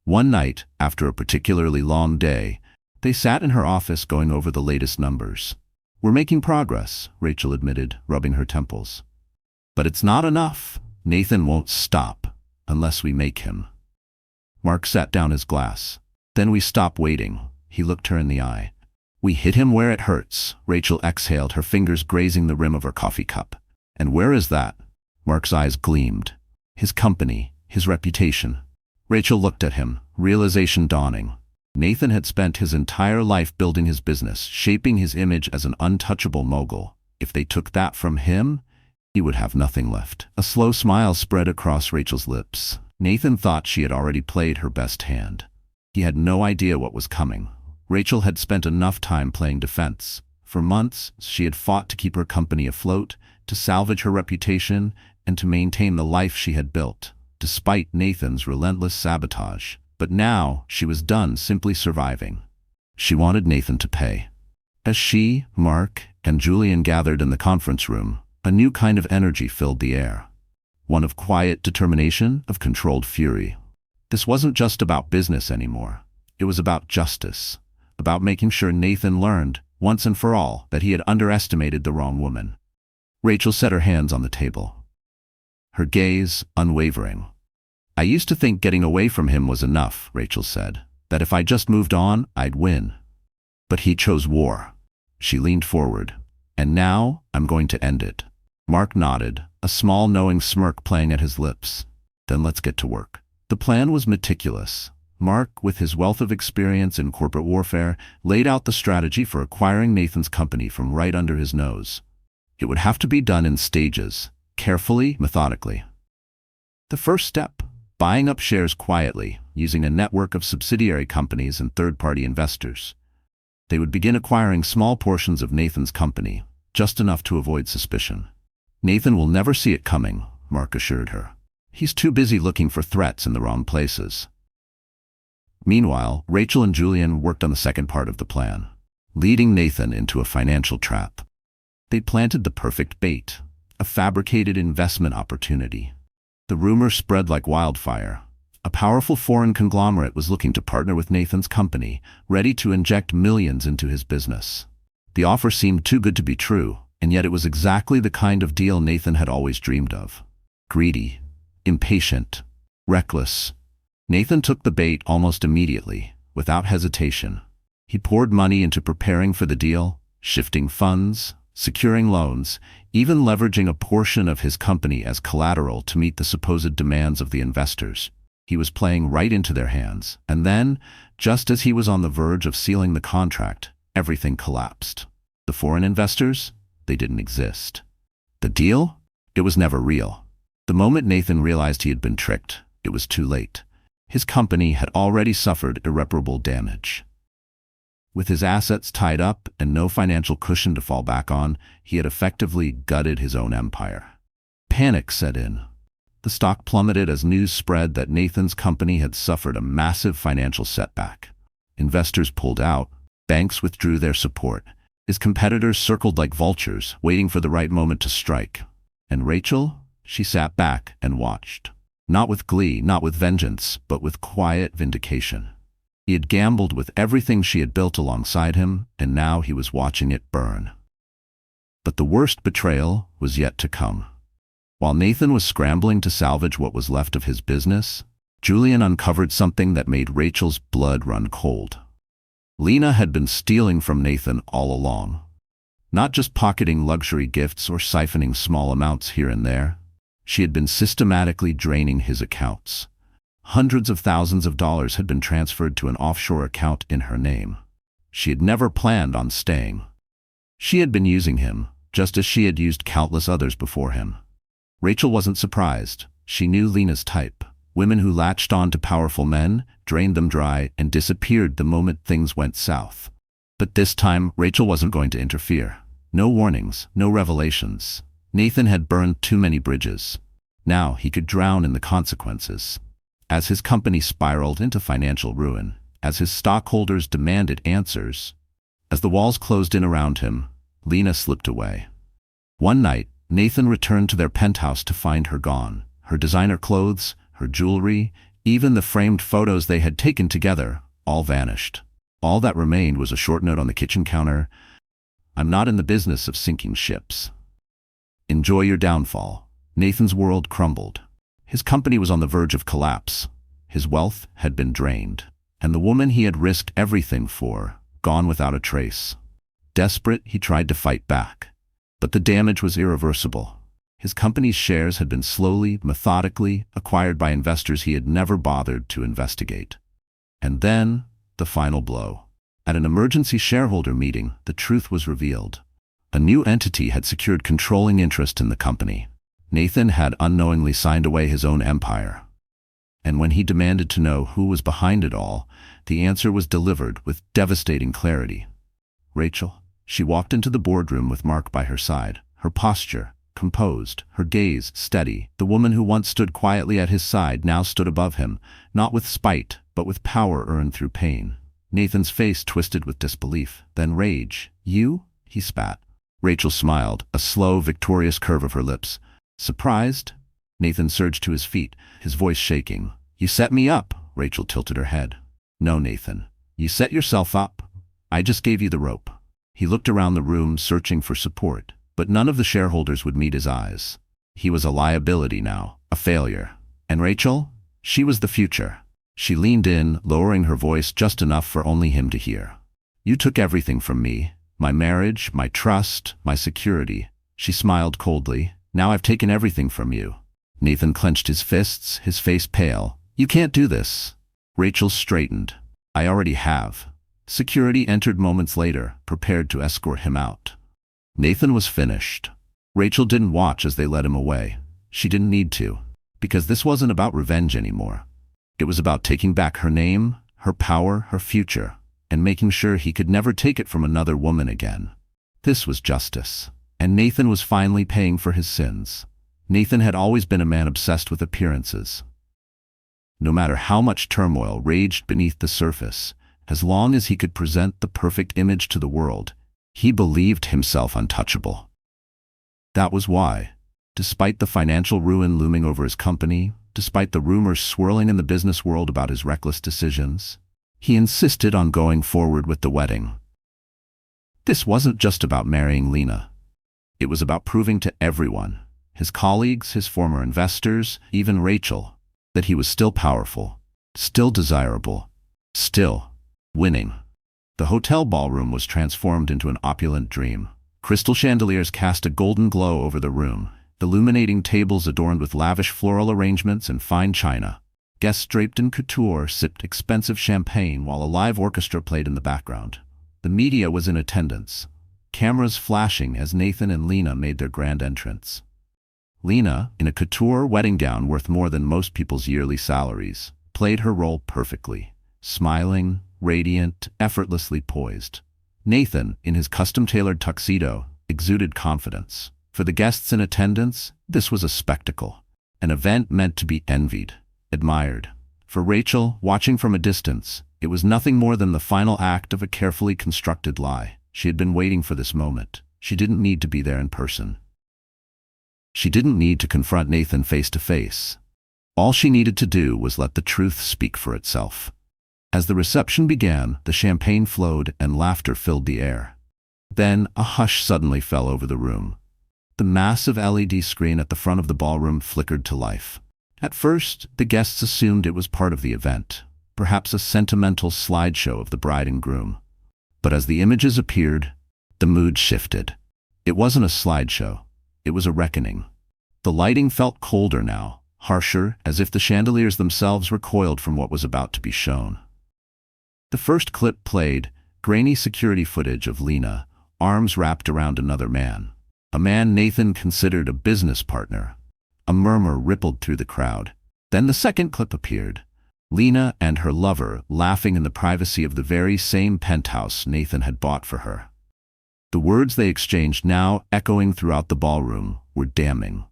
One night, after a particularly long day, they sat in her office going over the latest numbers. "We're making progress," Rachel admitted, rubbing her temples. "But it's not enough. Nathan won't stop unless we make him." Mark set down his glass. "Then we stop waiting." He looked her in the eye. "We hit him where it hurts." Rachel exhaled, her fingers grazing the rim of her coffee cup. "And where is that?" Mark's eyes gleamed. "His company, his reputation." Rachel looked at him, realization dawning. Nathan had spent his entire life building his business, shaping his image as an untouchable mogul. If they took that from him, he would have nothing left. A slow smile spread across Rachel's lips. Nathan thought she had already played her best hand. He had no idea what was coming. Rachel had spent enough time playing defense. For months, she had fought to keep her company afloat, to salvage her reputation, and to maintain the life she had built, despite Nathan's relentless sabotage. But now, she was done simply surviving. She wanted Nathan to pay. As she, Mark, and Julian gathered in the conference room, a new kind of energy filled the air. One of quiet determination, of controlled fury. This wasn't just about business anymore. It was about justice. About making sure Nathan learned, once and for all, that he had underestimated the wrong woman. Rachel set her hands on the table. Her gaze unwavering. "I used to think getting away from him was enough," Rachel said. "That if I just moved on, I'd win. But he chose war." She leaned forward. "And now, I'm going to end it." Mark nodded, a small knowing smirk playing at his lips. "Then let's get to work." The plan was meticulous. Mark, with his wealth of experience in corporate warfare, laid out the strategy for acquiring Nathan's company from right under his nose. It would have to be done in stages, carefully, methodically. The first step: buying up shares quietly, using a network of subsidiary companies and third-party investors. They would begin acquiring small portions of Nathan's company, just enough to avoid suspicion. Nathan will never see it coming, Mark assured her. He's too busy looking for threats in the wrong places. Meanwhile, Rachel and Julian worked on the second part of the plan, leading Nathan into a financial trap. They planted the perfect bait, a fabricated investment opportunity. The rumor spread like wildfire. A powerful foreign conglomerate was looking to partner with Nathan's company, ready to inject millions into his business. The offer seemed too good to be true, and yet it was exactly the kind of deal Nathan had always dreamed of. Greedy, impatient, reckless. Nathan took the bait almost immediately, without hesitation. He poured money into preparing for the deal, shifting funds, securing loans, even leveraging a portion of his company as collateral to meet the supposed demands of the investors. He was playing right into their hands, and then, just as he was on the verge of sealing the contract, everything collapsed. The foreign investors? They didn't exist. The deal? It was never real. The moment Nathan realized he had been tricked, it was too late. His company had already suffered irreparable damage. With his assets tied up and no financial cushion to fall back on, he had effectively gutted his own empire. Panic set in. The stock plummeted as news spread that Nathan's company had suffered a massive financial setback. Investors pulled out, banks withdrew their support. His competitors circled like vultures, waiting for the right moment to strike. And Rachel? She sat back and watched. Not with glee, not with vengeance, but with quiet vindication. He had gambled with everything she had built alongside him, and now he was watching it burn. But the worst betrayal was yet to come. While Nathan was scrambling to salvage what was left of his business, Julian uncovered something that made Rachel's blood run cold. Lena had been stealing from Nathan all along. Not just pocketing luxury gifts or siphoning small amounts here and there. She had been systematically draining his accounts. Hundreds of thousands of dollars had been transferred to an offshore account in her name. She had never planned on staying. She had been using him, just as she had used countless others before him. Rachel wasn't surprised. She knew Lena's type. Women who latched on to powerful men, drained them dry, and disappeared the moment things went south. But this time, Rachel wasn't going to interfere. No warnings, no revelations. Nathan had burned too many bridges. Now he could drown in the consequences. As his company spiraled into financial ruin, as his stockholders demanded answers, as the walls closed in around him, Lena slipped away. One night, Nathan returned to their penthouse to find her gone. Her designer clothes, her jewelry, even the framed photos they had taken together, all vanished. All that remained was a short note on the kitchen counter. "I'm not in the business of sinking ships. Enjoy your downfall." Nathan's world crumbled. His company was on the verge of collapse. His wealth had been drained, and the woman he had risked everything for, gone without a trace. Desperate, he tried to fight back. But the damage was irreversible. His company's shares had been slowly, methodically acquired by investors he had never bothered to investigate. And then, the final blow. At an emergency shareholder meeting, the truth was revealed. A new entity had secured controlling interest in the company. Nathan had unknowingly signed away his own empire. And when he demanded to know who was behind it all, the answer was delivered with devastating clarity. Rachel. She walked into the boardroom with Mark by her side, her posture composed, her gaze steady. The woman who once stood quietly at his side now stood above him, not with spite, but with power earned through pain. Nathan's face twisted with disbelief, then rage. "You?" he spat. Rachel smiled, a slow, victorious curve of her lips. "Surprised?" Nathan surged to his feet, his voice shaking. "You set me up." Rachel tilted her head. "No, Nathan. You set yourself up. I just gave you the rope." He looked around the room, searching for support, but none of the shareholders would meet his eyes. He was a liability now, a failure. And Rachel? She was the future. She leaned in, lowering her voice just enough for only him to hear. "You took everything from me, my marriage, my trust, my security." She smiled coldly. "Now I've taken everything from you." Nathan clenched his fists, his face pale. "You can't do this." Rachel straightened. "I already have." Security entered moments later, prepared to escort him out. Nathan was finished. Rachel didn't watch as they led him away. She didn't need to, because this wasn't about revenge anymore. It was about taking back her name, her power, her future, and making sure he could never take it from another woman again. This was justice, and Nathan was finally paying for his sins. Nathan had always been a man obsessed with appearances. No matter how much turmoil raged beneath the surface, as long as he could present the perfect image to the world, he believed himself untouchable. That was why, despite the financial ruin looming over his company, despite the rumors swirling in the business world about his reckless decisions, he insisted on going forward with the wedding. This wasn't just about marrying Lena. It was about proving to everyone, his colleagues, his former investors, even Rachel, that he was still powerful, still desirable, still winning. The hotel ballroom was transformed into an opulent dream. Crystal chandeliers cast a golden glow over the room, illuminating tables adorned with lavish floral arrangements and fine china. Guests draped in couture sipped expensive champagne while a live orchestra played in the background. The media was in attendance, cameras flashing as Nathan and Lena made their grand entrance. Lena, in a couture wedding gown worth more than most people's yearly salaries, played her role perfectly, smiling, radiant, effortlessly poised. Nathan, in his custom-tailored tuxedo, exuded confidence. For the guests in attendance, this was a spectacle, an event meant to be envied, admired. For Rachel, watching from a distance, it was nothing more than the final act of a carefully constructed lie. She had been waiting for this moment. She didn't need to be there in person. She didn't need to confront Nathan face to face. All she needed to do was let the truth speak for itself. As the reception began, the champagne flowed and laughter filled the air. Then a hush suddenly fell over the room. The massive LED screen at the front of the ballroom flickered to life. At first, the guests assumed it was part of the event, perhaps a sentimental slideshow of the bride and groom. But as the images appeared, the mood shifted. It wasn't a slideshow. It was a reckoning. The lighting felt colder now, harsher, as if the chandeliers themselves recoiled from what was about to be shown. The first clip played, grainy security footage of Lena, arms wrapped around another man. A man Nathan considered a business partner. A murmur rippled through the crowd. Then the second clip appeared. Lena and her lover laughing in the privacy of the very same penthouse Nathan had bought for her. The words they exchanged, now echoing throughout the ballroom, were damning.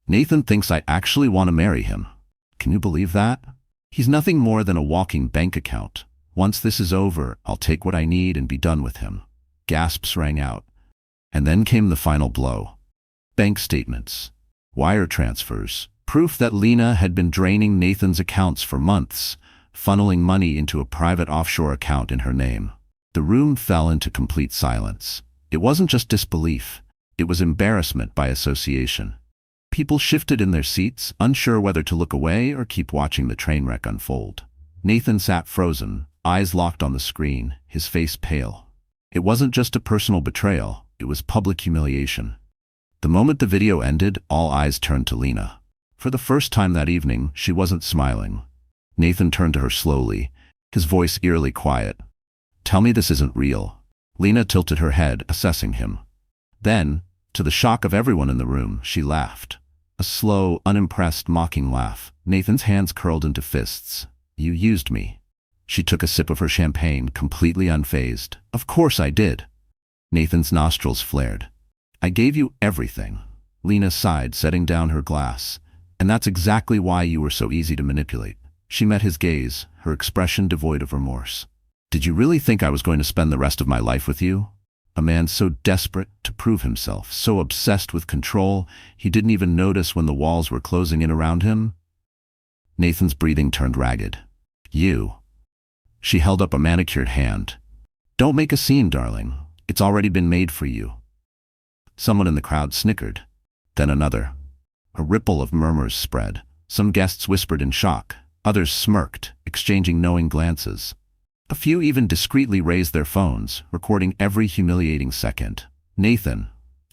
"Nathan thinks I actually want to marry him. Can you believe that? He's nothing more than a walking bank account. Once this is over, I'll take what I need and be done with him." Gasps rang out. And then came the final blow. Bank statements, wire transfers, proof that Lena had been draining Nathan's accounts for months, funneling money into a private offshore account in her name. The room fell into complete silence. It wasn't just disbelief. It was embarrassment by association. People shifted in their seats, unsure whether to look away or keep watching the train wreck unfold. Nathan sat frozen, eyes locked on the screen, his face pale. It wasn't just a personal betrayal, it was public humiliation. The moment the video ended, all eyes turned to Lena. For the first time that evening, she wasn't smiling. Nathan turned to her slowly, his voice eerily quiet. "Tell me this isn't real." Lena tilted her head, assessing him. Then, to the shock of everyone in the room, she laughed. A slow, unimpressed, mocking laugh. Nathan's hands curled into fists. "You used me." She took a sip of her champagne, completely unfazed. "Of course I did." Nathan's nostrils flared. "I gave you everything." Lena sighed, setting down her glass. "And that's exactly why you were so easy to manipulate." She met his gaze, her expression devoid of remorse. "Did you really think I was going to spend the rest of my life with you? A man so desperate to prove himself, so obsessed with control, he didn't even notice when the walls were closing in around him?" Nathan's breathing turned ragged. "You." She held up a manicured hand. "Don't make a scene, darling. It's already been made for you." Someone in the crowd snickered. Then another. A ripple of murmurs spread. Some guests whispered in shock. Others smirked, exchanging knowing glances. A few even discreetly raised their phones, recording every humiliating second. Nathan,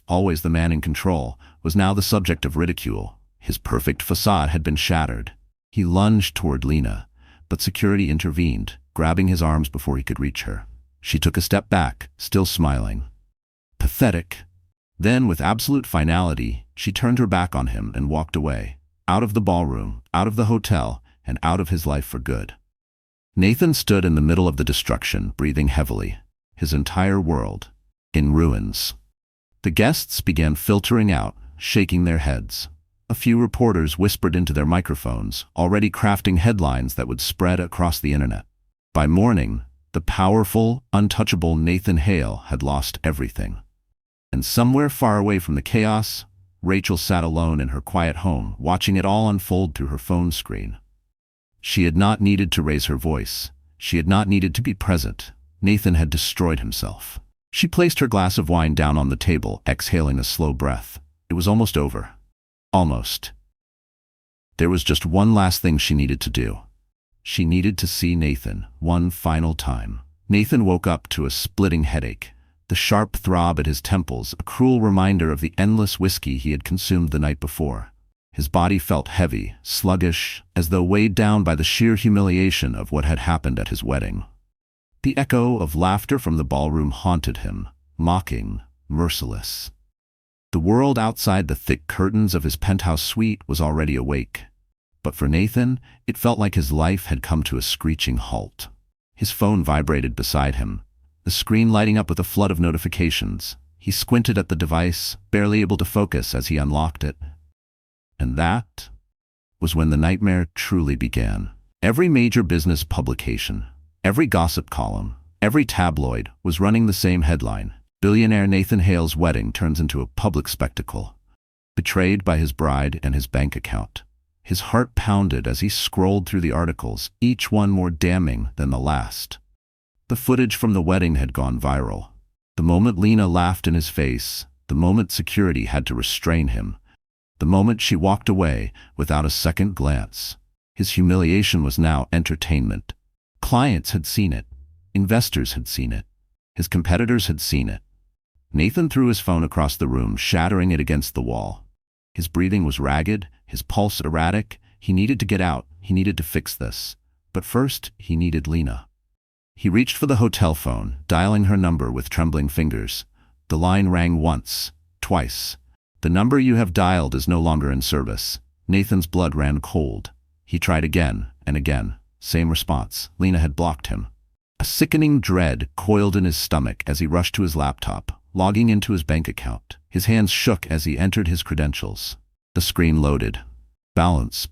always the man in control, was now the subject of ridicule. His perfect facade had been shattered. He lunged toward Lena, but security intervened, grabbing his arms before he could reach her. She took a step back, still smiling. Pathetic. Then, with absolute finality, she turned her back on him and walked away. Out of the ballroom, out of the hotel, and out of his life for good. Nathan stood in the middle of the destruction, breathing heavily, his entire world in ruins. The guests began filtering out, shaking their heads. A few reporters whispered into their microphones, already crafting headlines that would spread across the internet. By morning, the powerful, untouchable Nathan Hale had lost everything. And somewhere far away from the chaos, Rachel sat alone in her quiet home, watching it all unfold through her phone screen. She had not needed to raise her voice. She had not needed to be present. Nathan had destroyed himself. She placed her glass of wine down on the table, exhaling a slow breath. It was almost over. Almost. There was just one last thing she needed to do. She needed to see Nathan one final time. Nathan woke up to a splitting headache, the sharp throb at his temples, a cruel reminder of the endless whiskey he had consumed the night before. His body felt heavy, sluggish, as though weighed down by the sheer humiliation of what had happened at his wedding. The echo of laughter from the ballroom haunted him, mocking, merciless. The world outside the thick curtains of his penthouse suite was already awake. But for Nathan, it felt like his life had come to a screeching halt. His phone vibrated beside him, the screen lighting up with a flood of notifications. He squinted at the device, barely able to focus as he unlocked it. And that was when the nightmare truly began. Every major business publication, every gossip column, every tabloid was running the same headline. Billionaire Nathan Hale's wedding turns into a public spectacle. Betrayed by his bride and his bank account. His heart pounded as he scrolled through the articles, each one more damning than the last. The footage from the wedding had gone viral. The moment Lena laughed in his face, the moment security had to restrain him, the moment she walked away without a second glance. His humiliation was now entertainment. Clients had seen it. Investors had seen it. His competitors had seen it. Nathan threw his phone across the room, shattering it against the wall. His breathing was ragged, his pulse erratic. He needed to get out. He needed to fix this. But first, he needed Lena. He reached for the hotel phone, dialing her number with trembling fingers. The line rang once, twice. "The number you have dialed is no longer in service." Nathan's blood ran cold. He tried again and again. Same response. Lena had blocked him. A sickening dread coiled in his stomach as he rushed to his laptop, logging into his bank account. His hands shook as he entered his credentials. The screen loaded. Balance.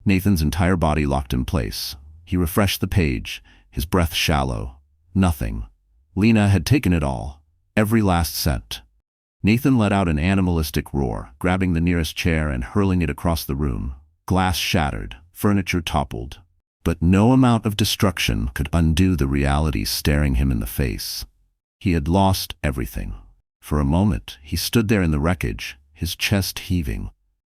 Nathan's entire body locked in place. He refreshed the page, his breath shallow. Nothing. Lena had taken it all. Every last cent. Nathan let out an animalistic roar, grabbing the nearest chair and hurling it across the room. Glass shattered. Furniture toppled. But no amount of destruction could undo the reality staring him in the face. He had lost everything. For a moment, he stood there in the wreckage, his chest heaving.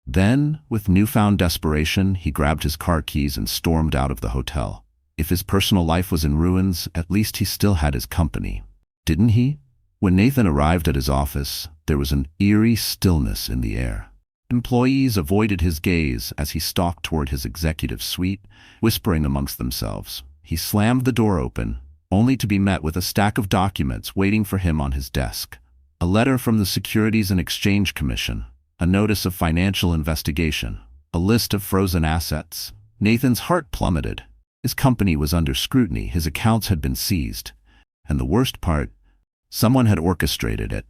Then, with newfound desperation, he grabbed his car keys and stormed out of the hotel. If his personal life was in ruins, at least he still had his company. Didn't he? When Nathan arrived at his office, there was an eerie stillness in the air. Employees avoided his gaze as he stalked toward his executive suite, whispering amongst themselves. He slammed the door open, only to be met with a stack of documents waiting for him on his desk. A letter from the Securities and Exchange Commission, a notice of financial investigation, a list of frozen assets. Nathan's heart plummeted. His company was under scrutiny, his accounts had been seized. And the worst part, someone had orchestrated it.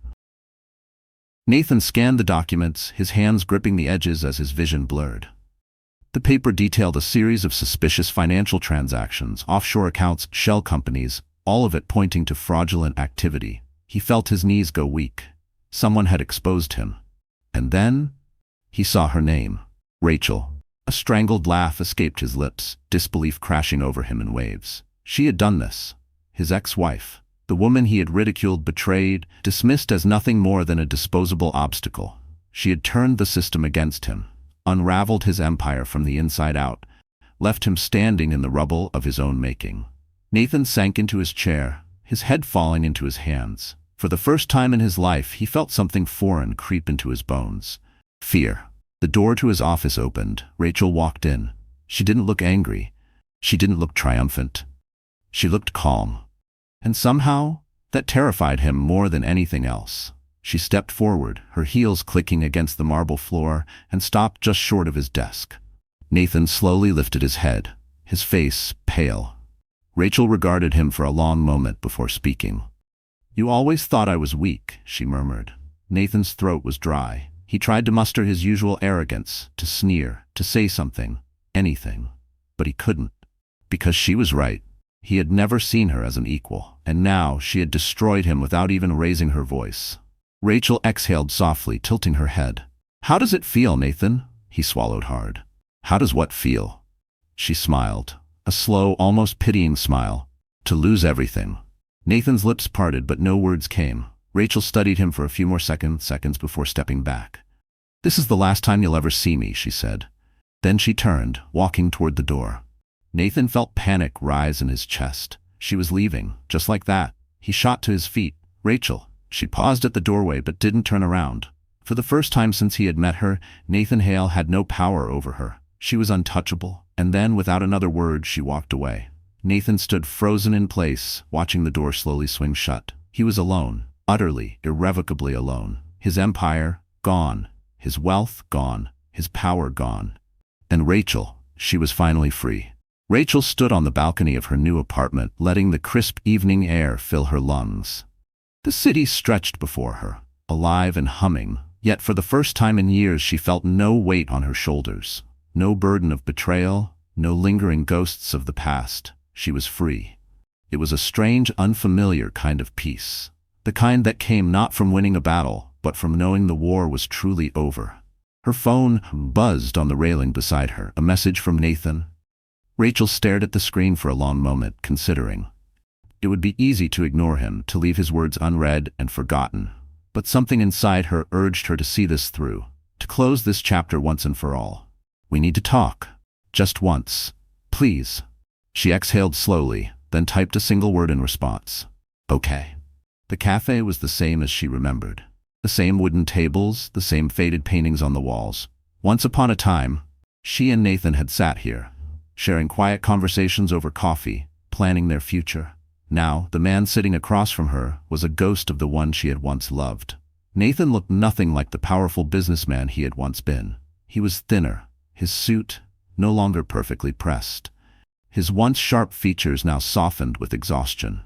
Nathan scanned the documents, his hands gripping the edges as his vision blurred. The paper detailed a series of suspicious financial transactions, offshore accounts, shell companies, all of it pointing to fraudulent activity. He felt his knees go weak. Someone had exposed him. And then, he saw her name, Rachel. A strangled laugh escaped his lips, disbelief crashing over him in waves. She had done this. His ex-wife. The woman he had ridiculed, betrayed, dismissed as nothing more than a disposable obstacle. She had turned the system against him, unraveled his empire from the inside out, left him standing in the rubble of his own making. Nathan sank into his chair, his head falling into his hands. For the first time in his life, he felt something foreign creep into his bones. Fear. The door to his office opened. Rachel walked in. She didn't look angry. She didn't look triumphant. She looked calm. And somehow, that terrified him more than anything else. She stepped forward, her heels clicking against the marble floor, and stopped just short of his desk. Nathan slowly lifted his head, his face pale. Rachel regarded him for a long moment before speaking. "You always thought I was weak," she murmured. Nathan's throat was dry. He tried to muster his usual arrogance, to sneer, to say something, anything. But he couldn't. Because she was right. He had never seen her as an equal, and now she had destroyed him without even raising her voice. Rachel exhaled softly, tilting her head. "How does it feel, Nathan?" He swallowed hard. "How does what feel?" She smiled, a slow, almost pitying smile. "To lose everything." Nathan's lips parted, but no words came. Rachel studied him for a few more seconds before stepping back. "This is the last time you'll ever see me," she said. Then she turned, walking toward the door. Nathan felt panic rise in his chest. She was leaving, just like that. He shot to his feet. "Rachel." She paused at the doorway but didn't turn around. For the first time since he had met her, Nathan Hale had no power over her. She was untouchable, and then, without another word, she walked away. Nathan stood frozen in place, watching the door slowly swing shut. He was alone, utterly, irrevocably alone. His empire, gone. His wealth, gone. His power, gone. And Rachel, she was finally free. Rachel stood on the balcony of her new apartment, letting the crisp evening air fill her lungs. The city stretched before her, alive and humming, yet for the first time in years she felt no weight on her shoulders. No burden of betrayal, no lingering ghosts of the past. She was free. It was a strange, unfamiliar kind of peace. The kind that came not from winning a battle, but from knowing the war was truly over. Her phone buzzed on the railing beside her, a message from Nathan. Rachel stared at the screen for a long moment, considering. It would be easy to ignore him, to leave his words unread and forgotten. But something inside her urged her to see this through, to close this chapter once and for all. "We need to talk. Just once. Please." She exhaled slowly, then typed a single word in response. "Okay." The cafe was the same as she remembered. The same wooden tables, the same faded paintings on the walls. Once upon a time, she and Nathan had sat here, sharing quiet conversations over coffee, planning their future. Now, the man sitting across from her was a ghost of the one she had once loved. Nathan looked nothing like the powerful businessman he had once been. He was thinner, his suit no longer perfectly pressed. His once sharp features now softened with exhaustion.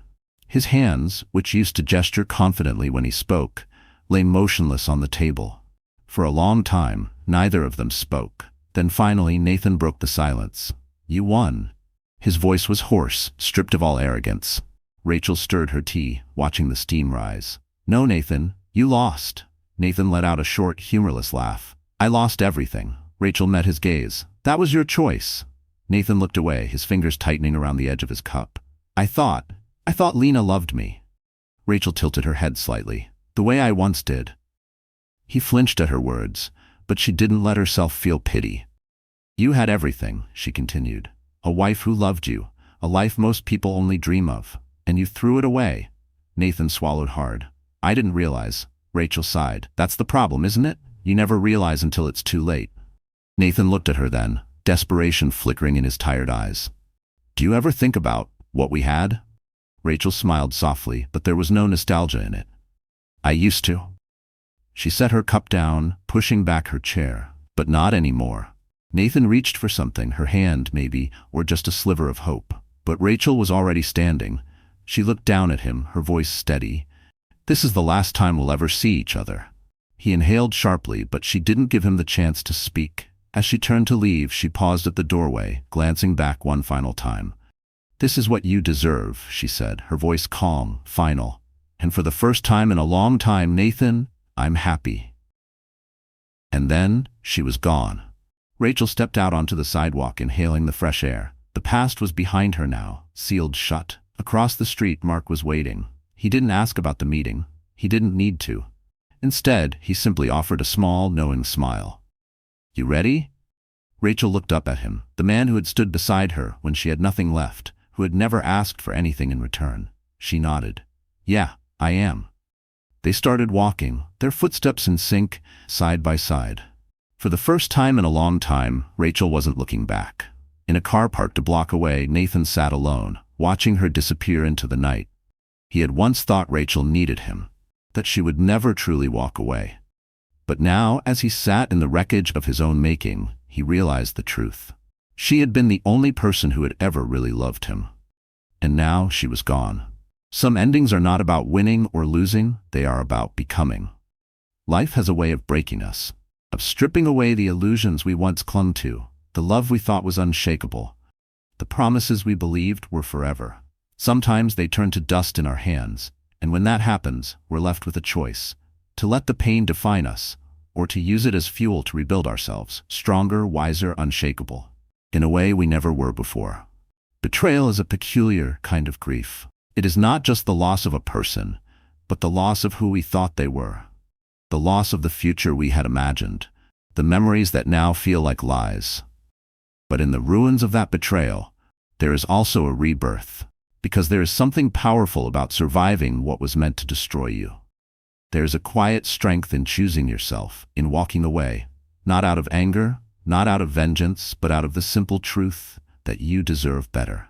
His hands, which used to gesture confidently when he spoke, lay motionless on the table. For a long time, neither of them spoke. Then finally, Nathan broke the silence. "You won." His voice was hoarse, stripped of all arrogance. Rachel stirred her tea, watching the steam rise. "No, Nathan, you lost." Nathan let out a short, humorless laugh. "I lost everything." Rachel met his gaze. "That was your choice." Nathan looked away, his fingers tightening around the edge of his cup. I thought Lena loved me." Rachel tilted her head slightly. "The way I once did." He flinched at her words, but she didn't let herself feel pity. "You had everything," she continued. "A wife who loved you, a life most people only dream of. And you threw it away." Nathan swallowed hard. "I didn't realize." Rachel sighed. "That's the problem, isn't it? You never realize until it's too late." Nathan looked at her then, desperation flickering in his tired eyes. "Do you ever think about what we had?" Rachel smiled softly, but there was no nostalgia in it. "I used to." She set her cup down, pushing back her chair. "But not anymore." Nathan reached for something, her hand maybe, or just a sliver of hope. But Rachel was already standing. She looked down at him, her voice steady. "This is the last time we'll ever see each other." He inhaled sharply, but she didn't give him the chance to speak. As she turned to leave, she paused at the doorway, glancing back one final time. "This is what you deserve," she said, her voice calm, final. "And for the first time in a long time, Nathan, I'm happy." And then, she was gone. Rachel stepped out onto the sidewalk, inhaling the fresh air. The past was behind her now, sealed shut. Across the street, Mark was waiting. He didn't ask about the meeting. He didn't need to. Instead, he simply offered a small, knowing smile. "You ready?" Rachel looked up at him, the man who had stood beside her when she had nothing left, who had never asked for anything in return. She nodded. "Yeah, I am." They started walking, their footsteps in sync, side by side. For the first time in a long time, Rachel wasn't looking back. In a car parked a block away, Nathan sat alone, watching her disappear into the night. He had once thought Rachel needed him, that she would never truly walk away. But now, as he sat in the wreckage of his own making, he realized the truth. She had been the only person who had ever really loved him. And now she was gone. Some endings are not about winning or losing, they are about becoming. Life has a way of breaking us, of stripping away the illusions we once clung to, the love we thought was unshakable, the promises we believed were forever. Sometimes they turn to dust in our hands, and when that happens, we're left with a choice: to let the pain define us, or to use it as fuel to rebuild ourselves, stronger, wiser, unshakable, in a way we never were before. Betrayal is a peculiar kind of grief. It is not just the loss of a person, but the loss of who we thought they were. The loss of the future we had imagined, the memories that now feel like lies. But in the ruins of that betrayal, there is also a rebirth, because there is something powerful about surviving what was meant to destroy you. There is a quiet strength in choosing yourself, in walking away, not out of anger, not out of vengeance, but out of the simple truth that you deserve better.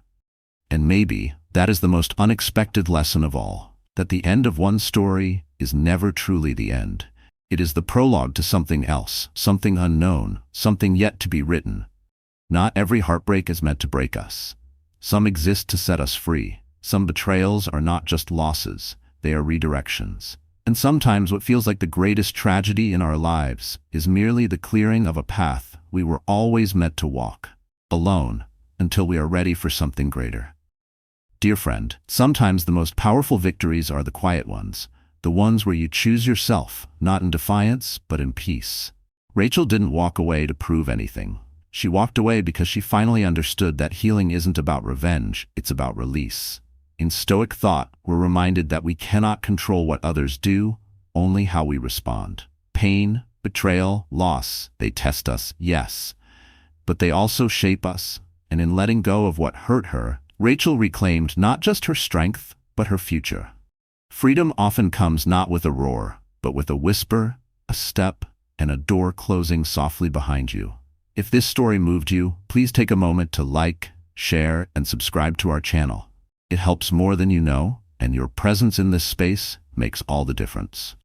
And maybe that is the most unexpected lesson of all, that the end of one story is never truly the end. It is the prologue to something else, something unknown, something yet to be written. Not every heartbreak is meant to break us. Some exist to set us free. Some betrayals are not just losses, they are redirections. And sometimes what feels like the greatest tragedy in our lives is merely the clearing of a path we were always meant to walk, alone, until we are ready for something greater. Dear friend, sometimes the most powerful victories are the quiet ones, the ones where you choose yourself, not in defiance, but in peace. Rachel didn't walk away to prove anything. She walked away because she finally understood that healing isn't about revenge, it's about release. In Stoic thought, we're reminded that we cannot control what others do, only how we respond. Pain, betrayal, loss, they test us, yes, but they also shape us, and in letting go of what hurt her, Rachel reclaimed not just her strength, but her future. Freedom often comes not with a roar, but with a whisper, a step, and a door closing softly behind you. If this story moved you, please take a moment to like, share, and subscribe to our channel. It helps more than you know, and your presence in this space makes all the difference.